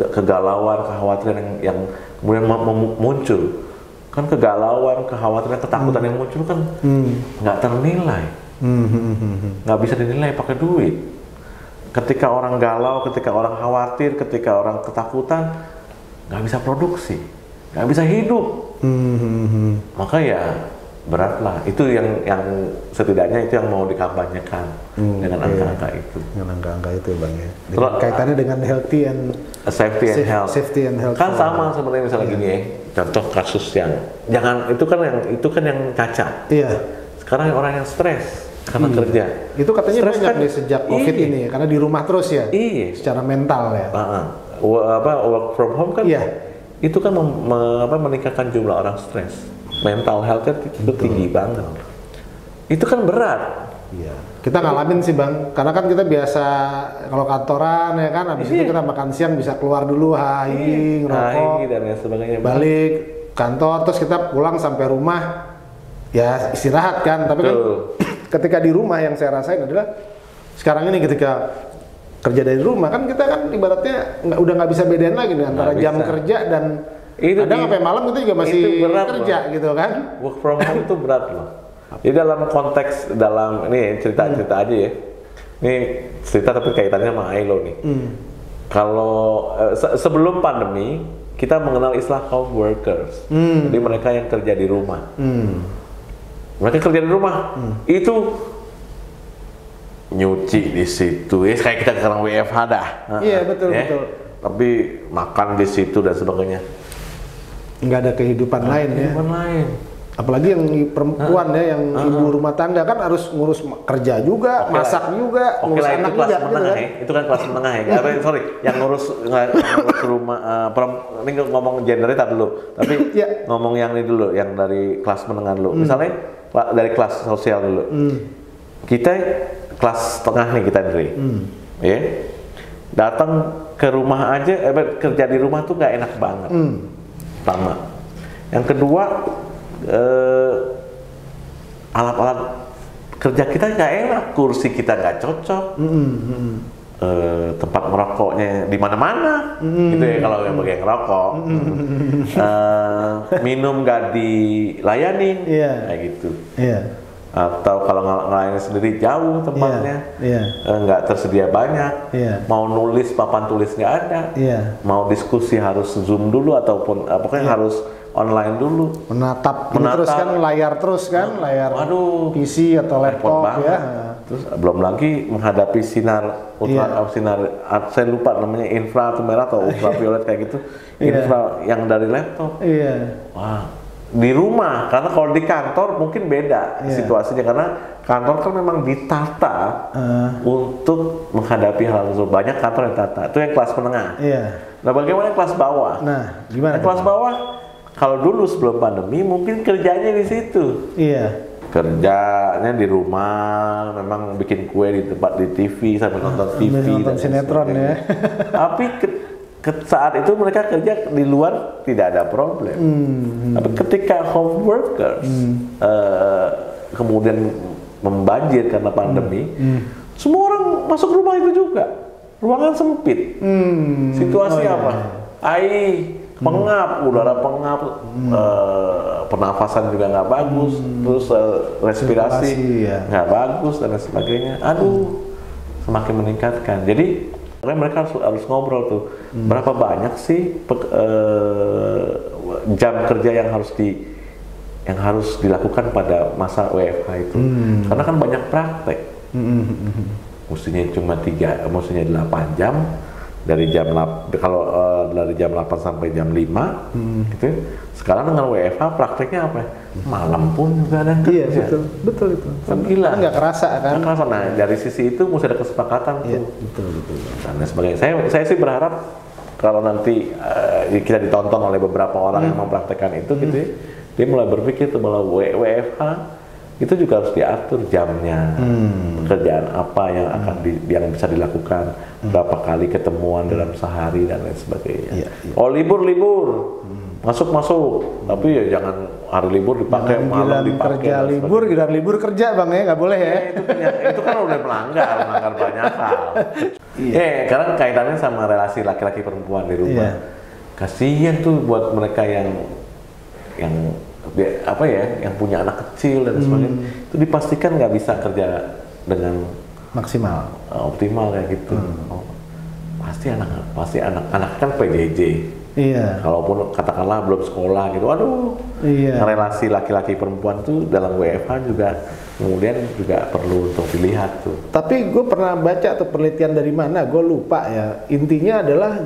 Speaker 1: Kegalauan, kekhawatiran yang kemudian muncul. Kan kegalauan, kekhawatiran, ketakutan yang muncul kan nggak ternilai, nggak bisa dinilai pakai duit. Ketika orang galau, ketika orang khawatir, ketika orang ketakutan, nggak bisa produksi, nggak bisa hidup. Maka ya beratlah. Itu yang setidaknya itu yang mau dikampanyekan dengan angka-angka itu.
Speaker 2: Dengan angka-angka itu Bang ya. Kaitannya dengan healthy and
Speaker 1: safety and health. Kan sama sebenarnya misalnya gini ya. Contoh kasus yang itu kan yang cacat. Iya. Sekarang orang yang stres karena kerja.
Speaker 2: Itu katanya stres banyak nih sejak COVID ini ya, karena di rumah terus ya.
Speaker 1: Iya.
Speaker 2: Secara mental ya.
Speaker 1: Work from home kan. Iya. Itu kan meningkatkan jumlah orang stres. Mental health-nya itu tinggi banget. Itu kan berat. Iya.
Speaker 2: Kita ngalamin sih Bang, karena kan kita biasa kalau kantoran ya kan, habis itu kita makan siang bisa keluar dulu, ngerokok,
Speaker 1: dan lain sebagainya.
Speaker 2: Balik kantor, terus kita pulang sampai rumah, ya istirahat kan. Tapi kan ketika di rumah yang saya rasain adalah sekarang ini ketika kerja dari rumah kan kita kan ibaratnya udah nggak bisa bedain lagi nih antara jam kerja dan kadang sampai malam kita juga masih kerja loh. Gitu kan.
Speaker 1: Work from home itu berat loh. Jadi dalam konteks ini cerita aja ya. Ini cerita tapi kaitannya sama ILO nih. Kalau sebelum pandemi kita mengenal istilah home workers. Jadi mereka yang kerja di rumah. Mereka kerja di rumah itu nyuci di situ ya kayak kita sekarang WFH dah.
Speaker 2: Iya betul.
Speaker 1: Tapi makan di situ dan sebagainya.
Speaker 2: Nggak ada kehidupan lain ya. Apalagi yang perempuan ya, yang ibu rumah tangga kan harus ngurus kerja juga, masak juga, ngurus anak juga.
Speaker 1: Itu kan kelas menengah ya. Yang ngurus rumah. Ini ngomong gendernya dulu, tapi ngomong yang ini dulu, yang dari kelas menengah dulu. Misalnya dari kelas sosial dulu. Kita kelas tengah nih kita dari, ya. Datang ke rumah aja, kerja di rumah tuh nggak enak banget. Pertama. Yang kedua, alat-alat kerja kita nggak enak, kursi kita nggak cocok, tempat merokoknya di mana-mana, gitu ya kalau yang bagian ngerokok, minum nggak dilayanin, kayak gitu. Atau kalau ngelayanin sendiri jauh tempatnya, nggak tersedia banyak, mau nulis papan tulis nggak ada, mau diskusi harus Zoom dulu ataupun pokoknya harus online dulu.
Speaker 2: Menatap terus kan layar PC atau laptop ya.
Speaker 1: Terus belum lagi menghadapi sinar sinar, saya lupa namanya, infra atau merah atau ultraviolet kayak gitu, infra yang dari laptop. Wah, di rumah, karena kalau di kantor mungkin beda situasinya, karena kantor kan memang ditata untuk menghadapi hal tersebut. Banyak kantor yang ditata, itu yang kelas menengah. Nah, bagaimana yang kelas bawah?
Speaker 2: Nah, gimana?
Speaker 1: Yang kelas bawah, kalau dulu sebelum pandemi mungkin kerjanya di situ. Kerjanya di rumah, memang bikin kue di tempat di TV sambil nonton TV,
Speaker 2: nonton sinetron ya.
Speaker 1: Tapi saat itu mereka kerja di luar tidak ada problem. Tapi ketika home workers kemudian membanjir karena pandemi, semua orang masuk rumah itu juga. Ruangan sempit. Situasi apa? Air, pengap, udara pengap, pernafasan juga nggak bagus, terus respirasi nggak bagus dan lain sebagainya. Aduh, semakin meningkatkan. Jadi mereka harus ngobrol tuh, berapa banyak sih jam kerja yang harus dilakukan pada masa WFH itu. Karena kan banyak praktek. Mestinya cuma 8 jam dari jam dari jam 8 sampai jam 5 gitu. Sekarang dengan WFH prakteknya apa? Malam pun juga ada yang kerja.
Speaker 2: Iya, betul itu.
Speaker 1: Gila.
Speaker 2: Nggak kerasa kan?
Speaker 1: Nggak kerasa. Nah, dari sisi itu mesti ada kesepakatan tuh.
Speaker 2: Betul.
Speaker 1: Dan sebagainya. Saya sih berharap kalau nanti kita ditonton oleh beberapa orang yang mempraktekkan itu gitu ya, dia mulai berpikir tuh bahwa WFH itu juga harus diatur jamnya, pekerjaan apa yang bisa dilakukan, berapa kali ketemuan dalam sehari dan lain sebagainya. Oh, libur masuk, tapi ya jangan hari libur dipakai, malam dipakai.
Speaker 2: Kerja libur, giliran libur kerja bang ya, nggak boleh ya.
Speaker 1: Itu kan udah melanggar banyak hal. Karena kaitannya sama relasi laki-laki perempuan di rumah. Kasihan tuh buat mereka yang punya anak kecil dan sebagainya, itu dipastikan nggak bisa kerja dengan
Speaker 2: maksimal,
Speaker 1: optimal kayak gitu. Pasti anak kan PJJ. Kalaupun katakanlah belum sekolah gitu, relasi laki-laki perempuan tuh dalam WFH juga kemudian juga perlu untuk dilihat tuh.
Speaker 2: Tapi gue pernah baca atau penelitian dari mana, gue lupa ya. Intinya adalah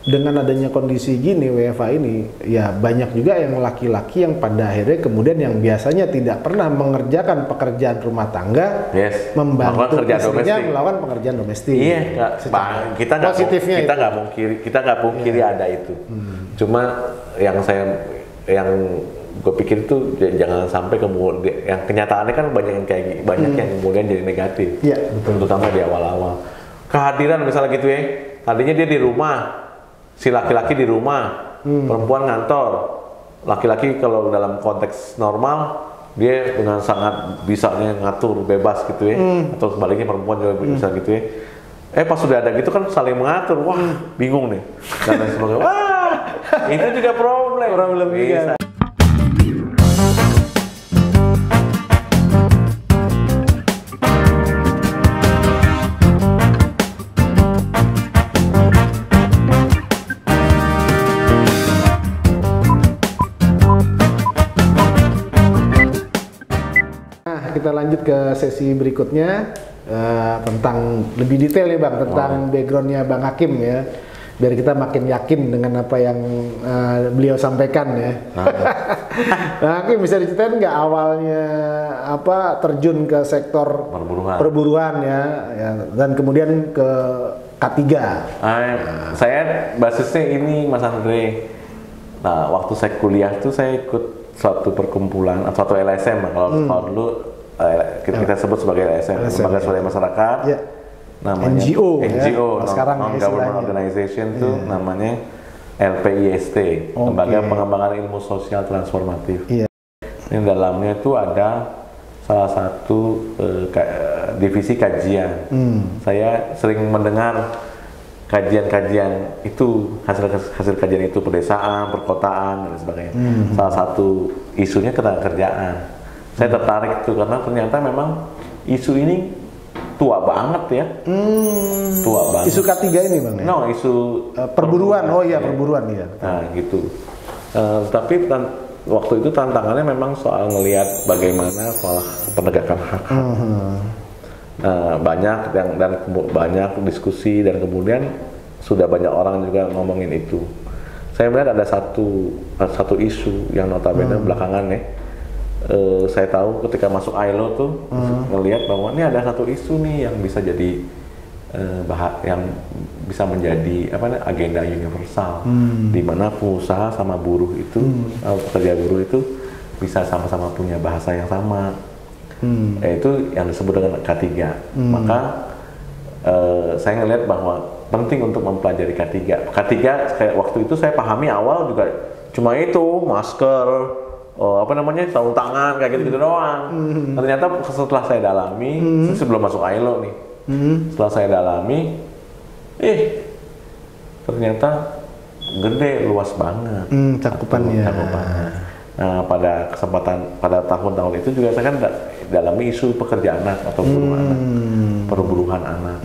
Speaker 2: dengan adanya kondisi gini WFH ini, ya banyak juga yang laki-laki yang pada akhirnya kemudian yang biasanya tidak pernah mengerjakan pekerjaan rumah tangga, membantu istrinya melakukan pekerjaan domestik.
Speaker 1: Kita nggak pungkiri ada itu. Cuma yang gue pikir itu jangan sampai kemudian yang kenyataannya kan banyak yang kemudian jadi negatif. Terutama di awal-awal. Kehadiran misalnya gitu ya, tadinya dia di rumah. Si laki-laki di rumah, perempuan ngantor. Laki-laki kalau dalam konteks normal, dia dengan sangat bisanya ngatur bebas gitu ya. Atau sebaliknya perempuan juga bisa gitu ya. Pas sudah ada gitu kan saling mengatur. Wah, bingung nih. Dan lain sebagainya. Wah, itu juga problem juga.
Speaker 2: Kita lanjut ke sesi berikutnya tentang lebih detail ya bang, tentang backgroundnya bang Hakim ya, biar kita makin yakin dengan apa yang beliau sampaikan ya. Nah, Hakim bisa diceritain nggak awalnya terjun ke sektor perburuan ya, dan kemudian ke K3.
Speaker 1: Saya basisnya ini Mas Andre. Nah, waktu saya kuliah tuh saya ikut suatu perkumpulan atau suatu LSM kalau dulu kita sebut sebagai LSM, Lembaga Swadaya Masyarakat. Namanya NGO, Non-Government Organization tuh namanya LPIST, Lembaga Pengembangan Ilmu Sosial Transformatif. Ini dalamnya tuh ada salah satu divisi kajian. Saya sering mendengar kajian-kajian itu, hasil kajian itu pedesaan, perkotaan dan sebagainya. Salah satu isunya ketenagakerjaan. Saya tertarik itu karena ternyata memang isu ini tua banget ya. Tua banget.
Speaker 2: Isu K3 ini bang ya?
Speaker 1: Isu
Speaker 2: perburuan. Perburuan ya.
Speaker 1: Nah gitu. Tapi waktu itu tantangannya memang soal ngelihat bagaimana soal penegakan hak. banyak banyak diskusi dan kemudian sudah banyak orang juga ngomongin itu. Saya melihat ada satu isu yang notabene belakangan ya. Saya tahu ketika masuk ILO tuh ngelihat bahwa ini ada satu isu nih yang bisa jadi yang bisa menjadi agenda universal, di mana pengusaha sama buruh itu pekerja buruh itu bisa sama-sama punya bahasa yang sama. Itu yang disebut dengan K3. Maka saya ngelihat bahwa penting untuk mempelajari K3. Kayak waktu itu saya pahami awal juga cuma itu masker, sarung tangan kayak gitu doang. Ternyata setelah saya dalami, sebelum masuk ILO nih, setelah saya dalami, ternyata gede, luas banget
Speaker 2: cakupannya.
Speaker 1: Nah, pada tahun-tahun itu juga saya kan dalami isu pekerja anak atau buruh anak, perburuhan anak.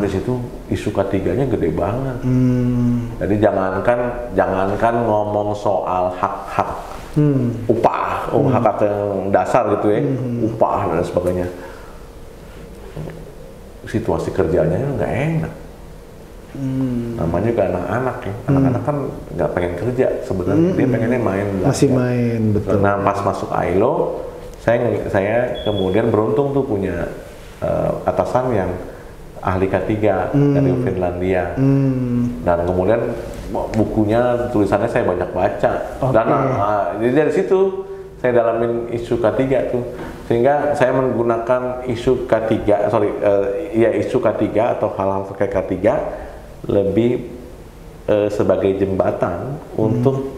Speaker 1: Di situ isu K3-nya gede banget. Jadi jangankan ngomong soal hak-hak upah, hak-hak yang dasar gitu ya, upah dan sebagainya. Situasi kerjanya nggak enak. Namanya juga anak-anak ya, anak-anak kan nggak pengen kerja sebenarnya, dia pengennya main.
Speaker 2: Masih main, betul.
Speaker 1: Nah pas masuk ILO, saya kemudian beruntung tuh punya atasan yang ahli K3 dari Finlandia, dan kemudian bukunya, tulisannya saya banyak baca, dan jadi dari situ saya dalamin isu K3 tuh, sehingga saya menggunakan isu K3, isu K3 atau hal-hal terkait K3 lebih sebagai jembatan untuk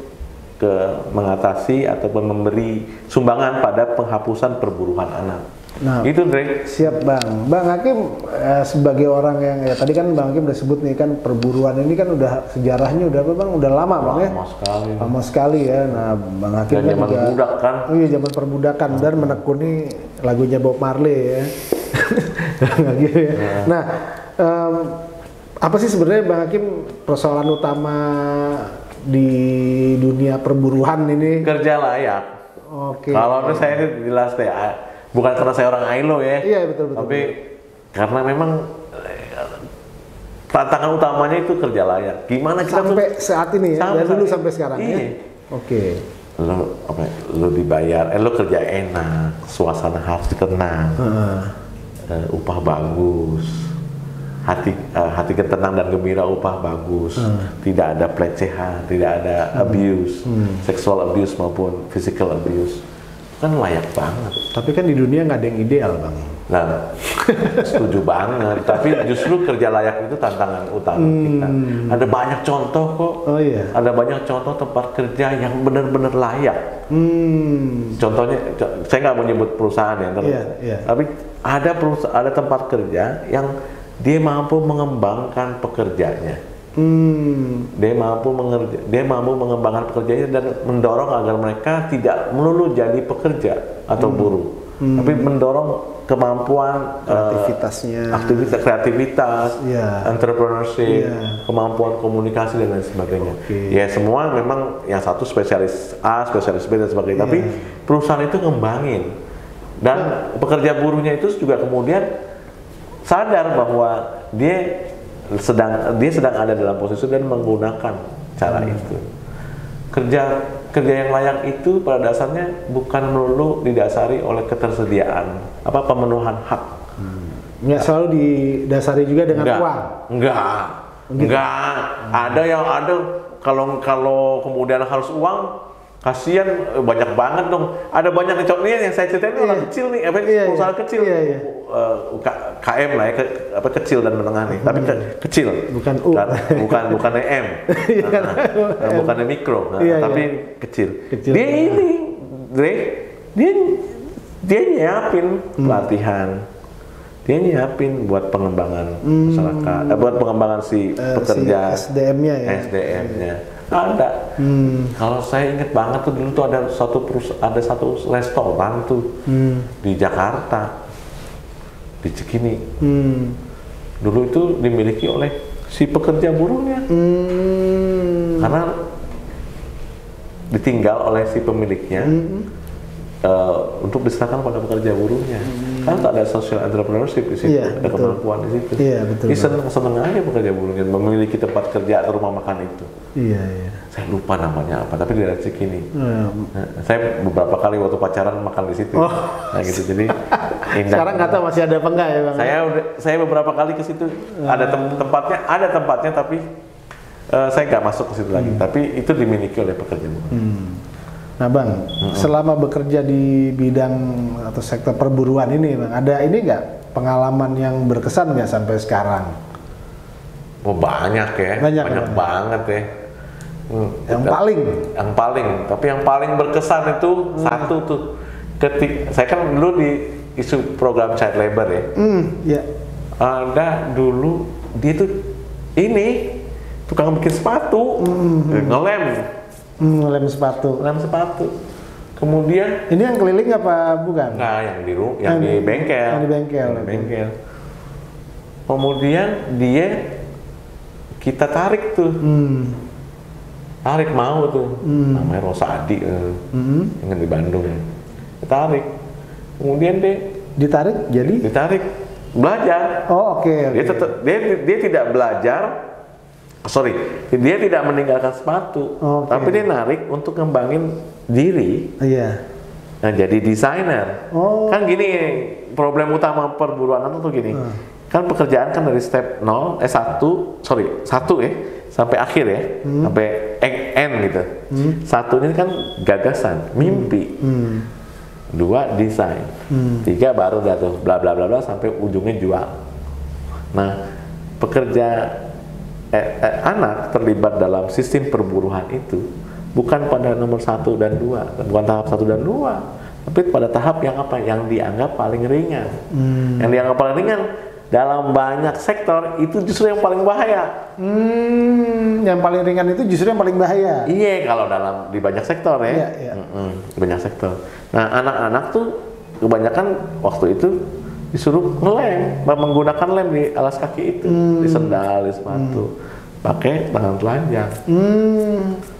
Speaker 1: mengatasi ataupun memberi sumbangan pada penghapusan perburuhan anak.
Speaker 2: Nah,
Speaker 1: itu Dre.
Speaker 2: Siap Bang Hakim, sebagai orang yang tadi kan Bang Hakim udah sebut nih kan, perburuan ini kan udah sejarahnya udah udah lama Bang ya? Lama sekali ya. Nah Bang Hakim kan
Speaker 1: zaman budak kan?
Speaker 2: Iya, zaman perbudakan dan menekuni lagunya Bob Marley ya. Gitu ya. Nah, apa sih sebenarnya Bang Hakim persoalan utama di dunia perburuhan ini?
Speaker 1: Kerja layak.
Speaker 2: Oke.
Speaker 1: Kalau itu saya jelas deh, bukan karena saya orang ILO ya.
Speaker 2: Iya, betul.
Speaker 1: Tapi karena memang tantangan utamanya itu kerja layak. Gimana kita
Speaker 2: sampai saat ini ya, dari dulu sampai sekarang
Speaker 1: iya.
Speaker 2: Ya. Oke.
Speaker 1: Lo dibayar, lo kerja enak, suasana hati tenang, upah bagus, hati tenang dan gembira, upah bagus, tidak ada pelecehan, tidak ada abuse, sexual abuse maupun physical abuse, kan layak banget.
Speaker 2: Tapi kan di dunia nggak ada yang ideal Bang.
Speaker 1: Nah, setuju banget. Tapi justru kerja layak itu tantangan utama kita. Ada banyak contoh kok.
Speaker 2: Oh iya.
Speaker 1: Ada banyak contoh tempat kerja yang benar-benar layak. Contohnya, saya nggak mau nyebut perusahaan ya, tapi ada tempat kerja yang dia mampu mengembangkan pekerjanya. Dia mampu mengembangkan pekerjaannya dan mendorong agar mereka tidak melulu jadi pekerja atau buruh, tapi mendorong kemampuan kreativitas, entrepreneurship, kemampuan komunikasi dan lain sebagainya. Ya semua memang yang satu spesialis A, spesialis B dan sebagainya. Tapi perusahaan itu ngembangin, dan pekerja buruhnya itu juga kemudian sadar bahwa dia sedang ada dalam posisi dan menggunakan cara itu. Kerja yang layak itu pada dasarnya bukan melulu didasari oleh ketersediaan pemenuhan hak.
Speaker 2: Nggak selalu didasari juga dengan uang.
Speaker 1: Enggak. Ada kalau kemudian harus uang, kasihan, banyak banget dong. Ada banyak contohnya yang saya ceritain orang kecil nih, perusahaan kecil, KM lah ya, kecil dan menengah nih, tapi kecil, bukan M, bukan mikro, tapi kecil. Dia nyiapin pelatihan, dia nyiapin buat pengembangan masyarakat, buat pengembangan si pekerja, SDM-nya. Ada. Kalau saya ingat banget tuh dulu tuh ada satu restoran tuh di Jakarta, di Cikini. Dulu itu dimiliki oleh si pekerja buruhnya, karena ditinggal oleh si pemiliknya. untuk diserahkan pada pekerja buruhnya. Kan tak ada social entrepreneurship di situ,
Speaker 2: Iya,
Speaker 1: ada
Speaker 2: betul.
Speaker 1: kemampuan di situ.
Speaker 2: Iya, betul.
Speaker 1: Ini seneng aja pekerja buruhnya memiliki tempat kerja atau rumah makan itu.
Speaker 2: Iya, iya.
Speaker 1: Saya lupa namanya apa, tapi di daerah Cikini.
Speaker 2: Nah,
Speaker 1: Saya beberapa kali waktu pacaran makan di situ.
Speaker 2: Oh.
Speaker 1: Nah gitu, jadi indah.
Speaker 2: sekarang nggak tahu masih ada apa enggak ya Bang?
Speaker 1: Saya beberapa kali ke situ, ada tempatnya, tapi saya nggak masuk ke situ lagi. Tapi itu dimiliki oleh pekerja buruh.
Speaker 2: Nah Bang, selama bekerja di bidang atau sektor perburuan ini Bang, ada ini nggak pengalaman yang berkesan nggak sampai sekarang?
Speaker 1: Oh banyak ya, banyak banget ya.
Speaker 2: Yang
Speaker 1: tapi yang paling berkesan itu satu tuh, saya kan dulu di isu program child labor ya.
Speaker 2: Iya.
Speaker 1: Ada dulu dia tuh ini tukang bikin sepatu,
Speaker 2: Ngelem sepatu.
Speaker 1: Kemudian
Speaker 2: Ini yang keliling apa bukan?
Speaker 1: nah yang di bengkel.
Speaker 2: Yang di bengkel.
Speaker 1: Kemudian kita tarik tuh. Tarik mau tuh. Namanya Rosadi yang di Bandung. Ditarik. Kemudian
Speaker 2: Ditarik jadi?
Speaker 1: ditarik belajar.
Speaker 2: Oh oke.
Speaker 1: Dia tidak belajar. Dia tidak meninggalkan sepatu,
Speaker 2: Oke.
Speaker 1: tapi dia narik untuk ngembangin diri.
Speaker 2: Iya.
Speaker 1: Nah, jadi desainer.
Speaker 2: Oh.
Speaker 1: Kan gini, problem utama perburuan itu tuh gini. Kan pekerjaan kan dari step 1 ya, sampai akhir ya, sampai N gitu. Satunya kan gagasan, mimpi. 2 desain. 3 baru dah tuh bla bla bla bla sampai ujungnya jual. Nah, anak terlibat dalam sistem perburuhan itu bukan pada nomor 1 dan 2, bukan tahap 1 dan 2, tapi pada tahap yang apa? Yang dianggap paling ringan. Yang dianggap paling ringan dalam banyak sektor itu justru yang paling bahaya.
Speaker 2: Yang paling ringan itu justru yang paling bahaya.
Speaker 1: Iya, kalau di banyak sektor ya.
Speaker 2: Iya.
Speaker 1: Banyak sektor. Nah, anak-anak tuh kebanyakan waktu itu disuruh ngelem, menggunakan lem di alas kaki itu, di sendal, di sepatu, pakai tangan telanjang.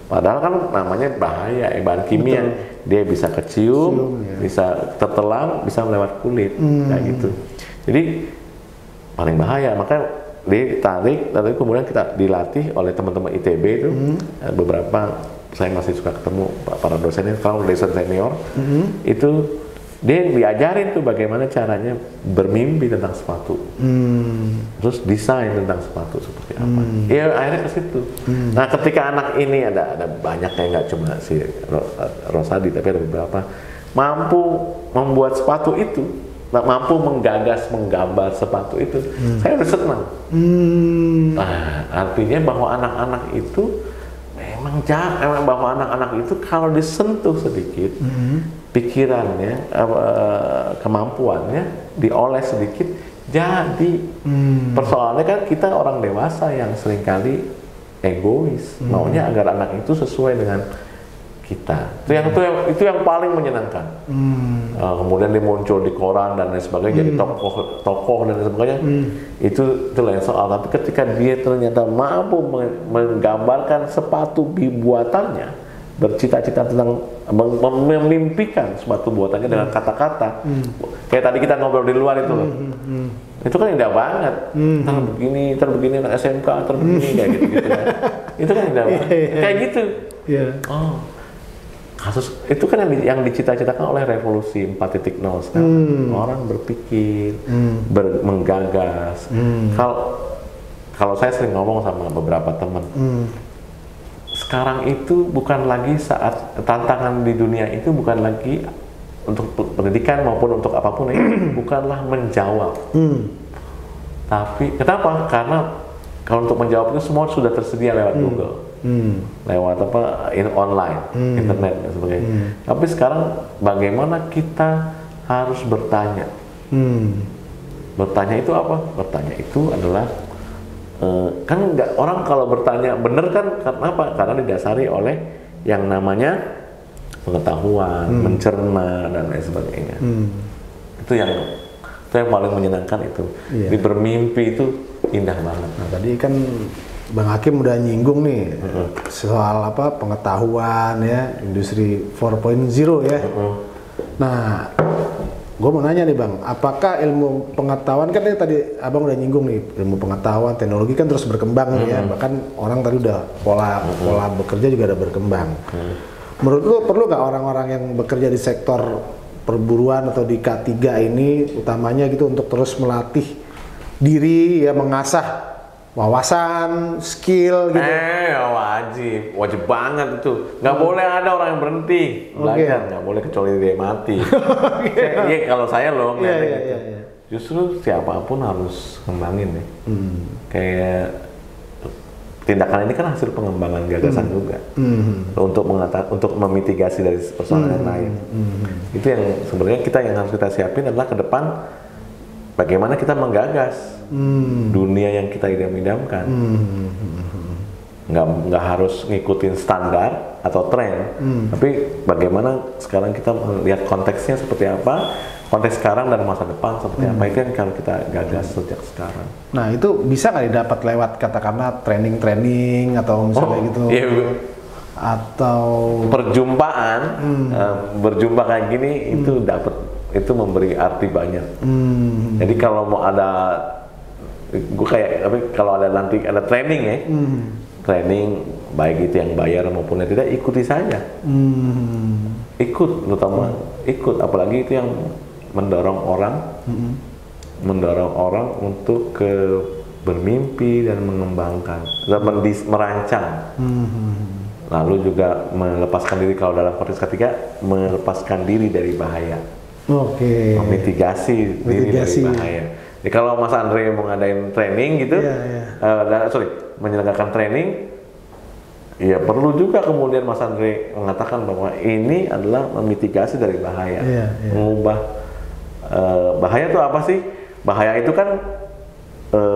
Speaker 1: Padahal kan namanya bahaya, bahan kimia. Dia bisa kecium, bisa tertelan, bisa melewat kulit, kayak gitu. Jadi paling bahaya, makanya ditarik, kemudian kita dilatih oleh teman-teman ITB itu, beberapa saya masih suka ketemu para dosennya, kalau dosen senior, itu dia diajarin tuh bagaimana caranya bermimpi tentang sepatu, terus desain tentang sepatu seperti apa. Ya akhirnya ke situ. Nah ketika anak ini ada banyak yang nggak cuma si Rosadi, tapi ada beberapa mampu membuat sepatu itu, mampu menggambar sepatu itu, saya udah senang. Nah artinya bahwa anak-anak itu memang bahwa anak-anak itu kalau disentuh sedikit, pikirannya, kemampuannya dioles sedikit, jadi persoalannya kan kita orang dewasa yang seringkali egois, maunya agar anak itu sesuai dengan kita. Itu yang paling menyenangkan. Kemudian dia muncul di koran dan lain sebagainya, jadi tokoh dan lain sebagainya. Itu lain soal. Tapi ketika dia ternyata mampu menggambarkan sepatu buatannya, bercita-cita tentang memimpikan sepatu buatannya dengan kata-kata, kayak tadi kita ngobrol di luar itu loh. Itu kan indah banget. Terbegini anak SMK, terbegini kayak gitu-gitu ya. Itu kan indah banget. Kayak gitu. Oh. Kasus itu kan yang dicita-citakan oleh revolusi 4.0 sekarang. Orang berpikir, menggagas. Kalau saya sering ngomong sama beberapa teman, sekarang itu bukan lagi saat tantangan di dunia itu bukan lagi untuk pendidikan maupun untuk apapun ya, bukanlah menjawab. Tapi kenapa? Karena kalau untuk menjawab itu semua sudah tersedia lewat Google. Lewat online, internet dan sebagainya. Tapi sekarang bagaimana kita harus bertanya? Bertanya itu apa? Bertanya itu adalah kan nggak, orang kalau bertanya bener kan kenapa? Karena didasari oleh yang namanya pengetahuan, mencerna dan lain sebagainya. Itu yang paling menyenangkan itu. Di bermimpi itu indah banget.
Speaker 2: Nah, tadi kan Bang Hakim udah nyinggung nih soal pengetahuan ya, industri 4.0 ya. Nah, gue mau nanya nih Bang, apakah ilmu pengetahuan, kan tadi Abang udah nyinggung nih, ilmu pengetahuan, teknologi kan terus berkembang nih ya, bahkan orang tadi udah pola bekerja juga udah berkembang. Menurut lu perlu nggak orang-orang yang bekerja di sektor perburuan atau di K3 ini utamanya gitu untuk terus melatih diri ya, mengasah wawasan, skill gitu?
Speaker 1: Wajib banget itu. Nggak boleh ada orang yang berhenti belajar, nggak boleh kecuali dia mati. Iya, kalau saya loh ngeliatnya gitu. Justru siapapun harus ngembangin nih. Kayak tindakan ini kan hasil pengembangan gagasan juga untuk memitigasi dari persoalan yang lain. Itu yang sebenarnya yang harus kita siapin adalah ke depan bagaimana kita menggagas dunia yang kita idam-idamkan. Nggak harus ngikutin standar atau tren, tapi bagaimana sekarang kita melihat konteksnya seperti apa, konteks sekarang dan masa depan seperti apa, itu yang kalau kita gagas sejak sekarang.
Speaker 2: Nah itu bisa nggak didapat lewat katakanlah training atau misalnya gitu?
Speaker 1: Iya,
Speaker 2: atau
Speaker 1: perjumpaan, berjumpa kayak gini itu memberi arti banyak. Jadi kalau mau ada, kalau ada nanti ada training ya, training baik itu yang bayar maupun yang tidak, ikuti saja. Ikut, terutama ikut, apalagi itu yang mendorong orang untuk bermimpi dan mengembangkan dan merancang. Lalu juga melepaskan diri, kalau dalam konteks ketiga, melepaskan diri dari bahaya. Mitigasi diri dari bahaya. Jadi kalau Mas Andre mau ngadain training gitu, menyelenggarakan training, ya perlu juga kemudian Mas Andre mengatakan bahwa ini adalah memitigasi dari bahaya, mengubah bahaya itu apa sih? Bahaya itu kan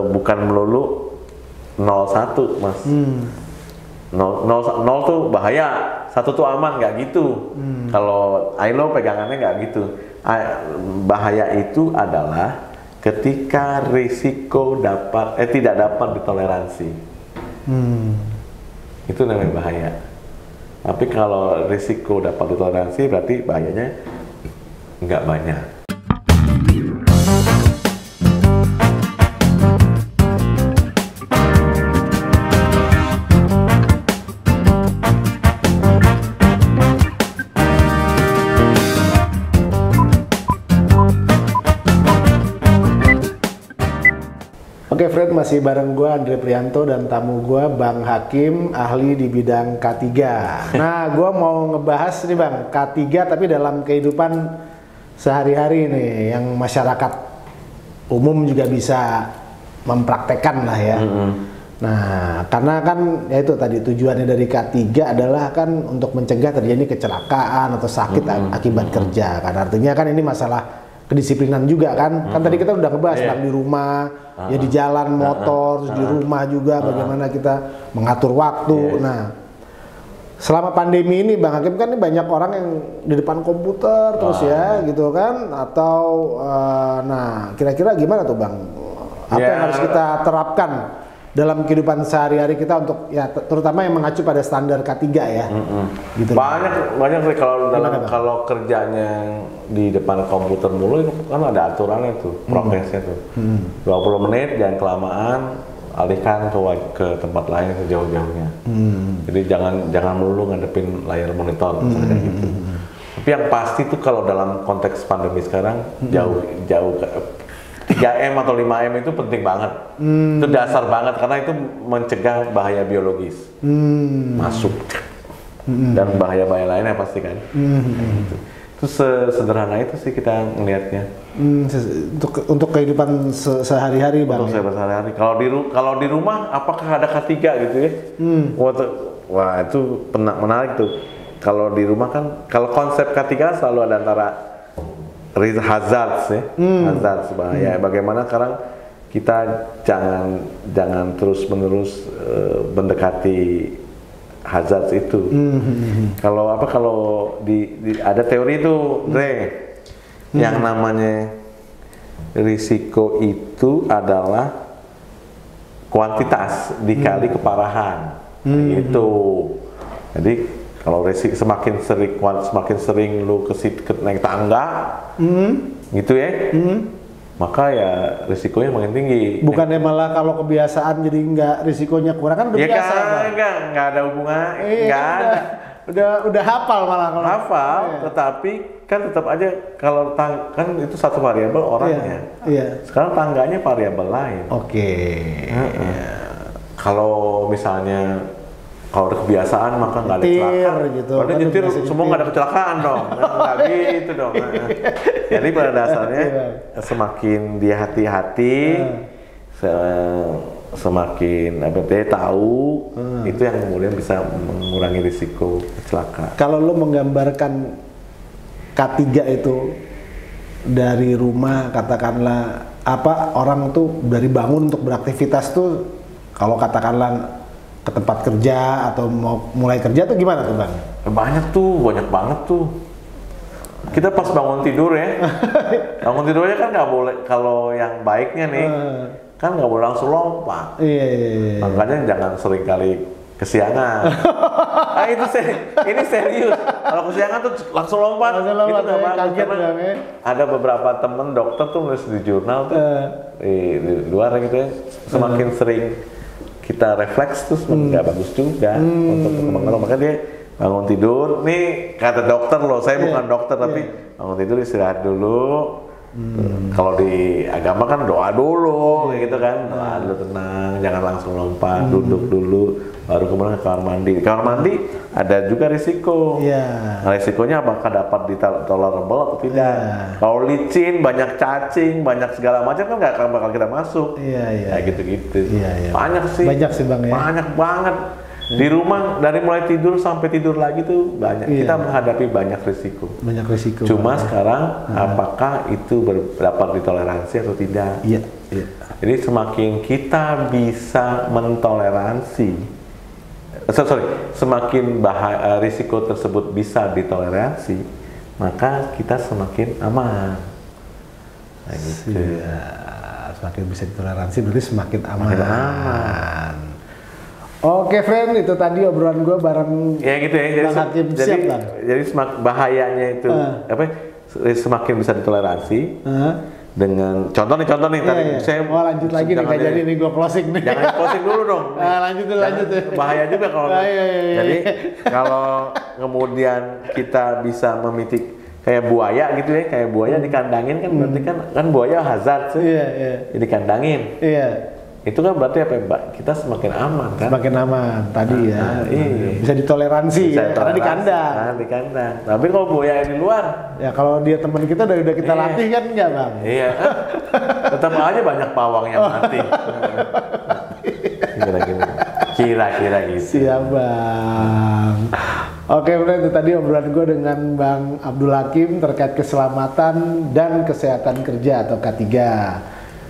Speaker 1: bukan melulu 01, Mas. 0 tuh bahaya, 1 tuh aman, nggak gitu. Kalau ILO pegangannya nggak gitu. Bahaya itu adalah ketika risiko tidak dapat ditoleransi. Itu namanya bahaya. Tapi kalau risiko dapat ditoleransi, berarti bahayanya nggak banyak.
Speaker 2: Oke Fred, masih bareng gue Andre Prianto dan tamu gue Bang Hakim, ahli di bidang K3. Nah, gue mau ngebahas nih Bang, K3 tapi dalam kehidupan sehari-hari nih, yang masyarakat umum juga bisa mempraktekkan lah ya. Nah, karena kan ya itu tadi tujuannya dari K3 adalah kan untuk mencegah terjadi kecelakaan atau sakit akibat kerja. Kan artinya kan ini masalah kedisiplinan juga kan. Kan tadi kita udah ngebahas tentang di rumah, ya di jalan motor, di rumah juga bagaimana kita mengatur waktu. Nah, selama pandemi ini Bang Hakim kan ini banyak orang yang di depan komputer terus ya gitu kan, atau nah kira-kira gimana tuh Bang? Apa yang harus kita terapkan dalam kehidupan sehari-hari kita untuk ya terutama yang mengacu pada standar K3 ya. Gitu.
Speaker 1: Banyak sih kalau kerjanya di depan komputer mulu itu kan ada aturannya tuh, progresnya tuh. 20 menit jangan kelamaan, alihkan ke tempat lain sejauh-jauhnya. Jadi jangan melulu ngadepin layar monitor kayak gitu. Tapi yang pasti tuh kalau dalam konteks pandemi sekarang jauh 3M atau 5M itu penting banget. Itu dasar banget karena itu mencegah bahaya biologis masuk dan bahaya-bahaya lainnya pasti kan. Itu sesederhana itu sih kita ngelihatnya.
Speaker 2: Untuk kehidupan sehari-hari Bang.
Speaker 1: Untuk sehari-hari. Kalau di rumah apakah ada K3 gitu ya? Wah itu menarik tuh. Kalau di rumah kan, kalau konsep K3 selalu ada antara hazards ya, hazards bahaya. Bagaimana sekarang kita jangan terus-menerus mendekati hazards itu. Kalau ada teori itu, yang namanya risiko itu adalah kuantitas dikali keparahan. Itu. Jadi Kalau semakin sering lu naik tangga, gitu ya, maka ya risikonya makin tinggi.
Speaker 2: Bukannya malah kalau kebiasaan jadi nggak risikonya kurang, kan udah
Speaker 1: Ya
Speaker 2: biasa.
Speaker 1: nggak ada hubungan, nggak ada.
Speaker 2: Udah hafal malah kalau.
Speaker 1: Hafal, tetapi kan tetap aja kalau kan itu satu variabel orangnya.
Speaker 2: Iya.
Speaker 1: Sekarang tangganya variabel lain.
Speaker 2: Oke.
Speaker 1: Kalau misalnya kalau ada kebiasaan maka nggak ada kecelakaan.
Speaker 2: Gitu.
Speaker 1: Kalau nyetir semua nggak ada kecelakaan dong. Nggak gitu dong. Jadi pada dasarnya semakin dia hati-hati, semakin dia tahu itu yang kemudian bisa mengurangi risiko kecelakaan.
Speaker 2: Kalau lo menggambarkan K3 itu dari rumah, katakanlah orang tuh dari bangun untuk beraktivitas tuh, kalau katakanlah ke tempat kerja atau mau mulai kerja tuh gimana tuh Bang?
Speaker 1: Banyak banget tuh. Kita pas bangun tidur ya, bangun tidurnya kan nggak boleh, kalau yang baiknya nih, kan nggak boleh langsung lompat.
Speaker 2: Iya.
Speaker 1: Makanya jangan sering kali kesiangan. Ini serius. Kalau kesiangan tuh langsung lompat, itu nggak bagus. Karena ada beberapa temen dokter tuh nulis di jurnal tuh, di luar gitu ya, semakin sering kita refleks tuh nggak bagus juga untuk perkembangan. Makanya dia bangun tidur, nih kata dokter loh, saya bukan dokter tapi bangun tidur istirahat dulu. Kalau di agama kan doa dulu, gitu kan, doa dulu tenang, jangan langsung lompat, duduk dulu, baru kemudian ke kamar mandi. Di kamar mandi ada juga risiko. Nah, risikonya apakah dapat tolerable atau tidak? Kalau licin, banyak cacing, banyak segala macam kan nggak akan bakal kita masuk. Kayak gitu-gitu. Banyak sih Bang ya. Banyak banget. Di rumah dari mulai tidur sampai tidur lagi tuh banyak. Kita menghadapi banyak risiko. Cuma sekarang apakah itu dapat ditoleransi atau tidak? Jadi semakin kita bisa mentoleransi, semakin risiko tersebut bisa ditoleransi, maka kita semakin aman. Nah, gitu.
Speaker 2: Semakin bisa ditoleransi berarti semakin aman. Oke friend, itu tadi obrolan gue bareng
Speaker 1: gitu ya. Jadi bahayanya itu semakin bisa ditoleransi dengan contoh nih tadi saya
Speaker 2: lanjut lagi nih, jadi nih gue closing nih.
Speaker 1: Jangan closing dulu dong.
Speaker 2: Lanjut.
Speaker 1: Bahaya juga kalau jadi kalau kemudian kita bisa memitik kayak buaya gitu ya, kayak buaya dikandangin kan berarti kan buaya hazard sih. Dikandangin. Itu kan berarti apa ya Mbak? Kita semakin aman kan?
Speaker 2: Semakin aman tadi bisa ditoleransi karena di kandang.
Speaker 1: Tapi kalau buaya di luar,
Speaker 2: ya kalau dia teman kita udah kita latih kan enggak Bang?
Speaker 1: Iya kan? Tetap aja banyak pawang yang mati. Kira-kira gitu. Siap
Speaker 2: Bang. Oke friend, itu tadi obrolan gue dengan Bang Abdul Hakim terkait keselamatan dan kesehatan kerja atau K3.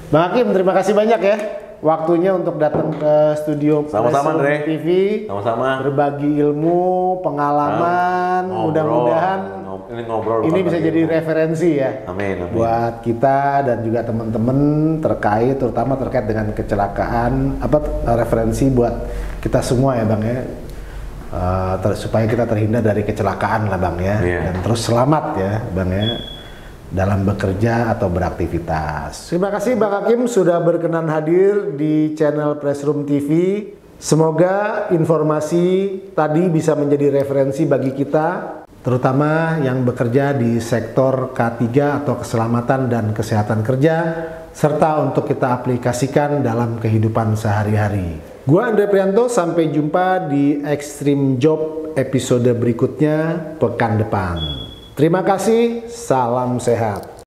Speaker 2: Bang Hakim, terima kasih banyak ya waktunya untuk datang ke studio
Speaker 1: Sama-sama, Dre.
Speaker 2: TV.
Speaker 1: Sama-sama.
Speaker 2: Berbagi ilmu, pengalaman, mudah-mudahan ini bisa jadi referensi ya.
Speaker 1: Amin.
Speaker 2: Buat kita dan juga teman-teman terutama terkait dengan kecelakaan, referensi buat kita semua ya Bang ya. Supaya kita terhindar dari kecelakaan lah Bang ya. Dan terus selamat ya Bang ya dalam bekerja atau beraktivitas. Terima kasih Bang Hakim sudah berkenan hadir di channel Pressroom TV. Semoga informasi tadi bisa menjadi referensi bagi kita, terutama yang bekerja di sektor K3 atau keselamatan dan kesehatan kerja, serta untuk kita aplikasikan dalam kehidupan sehari-hari. Gua Andre Prianto, sampai jumpa di Extreme Job episode berikutnya pekan depan. Terima kasih, salam sehat.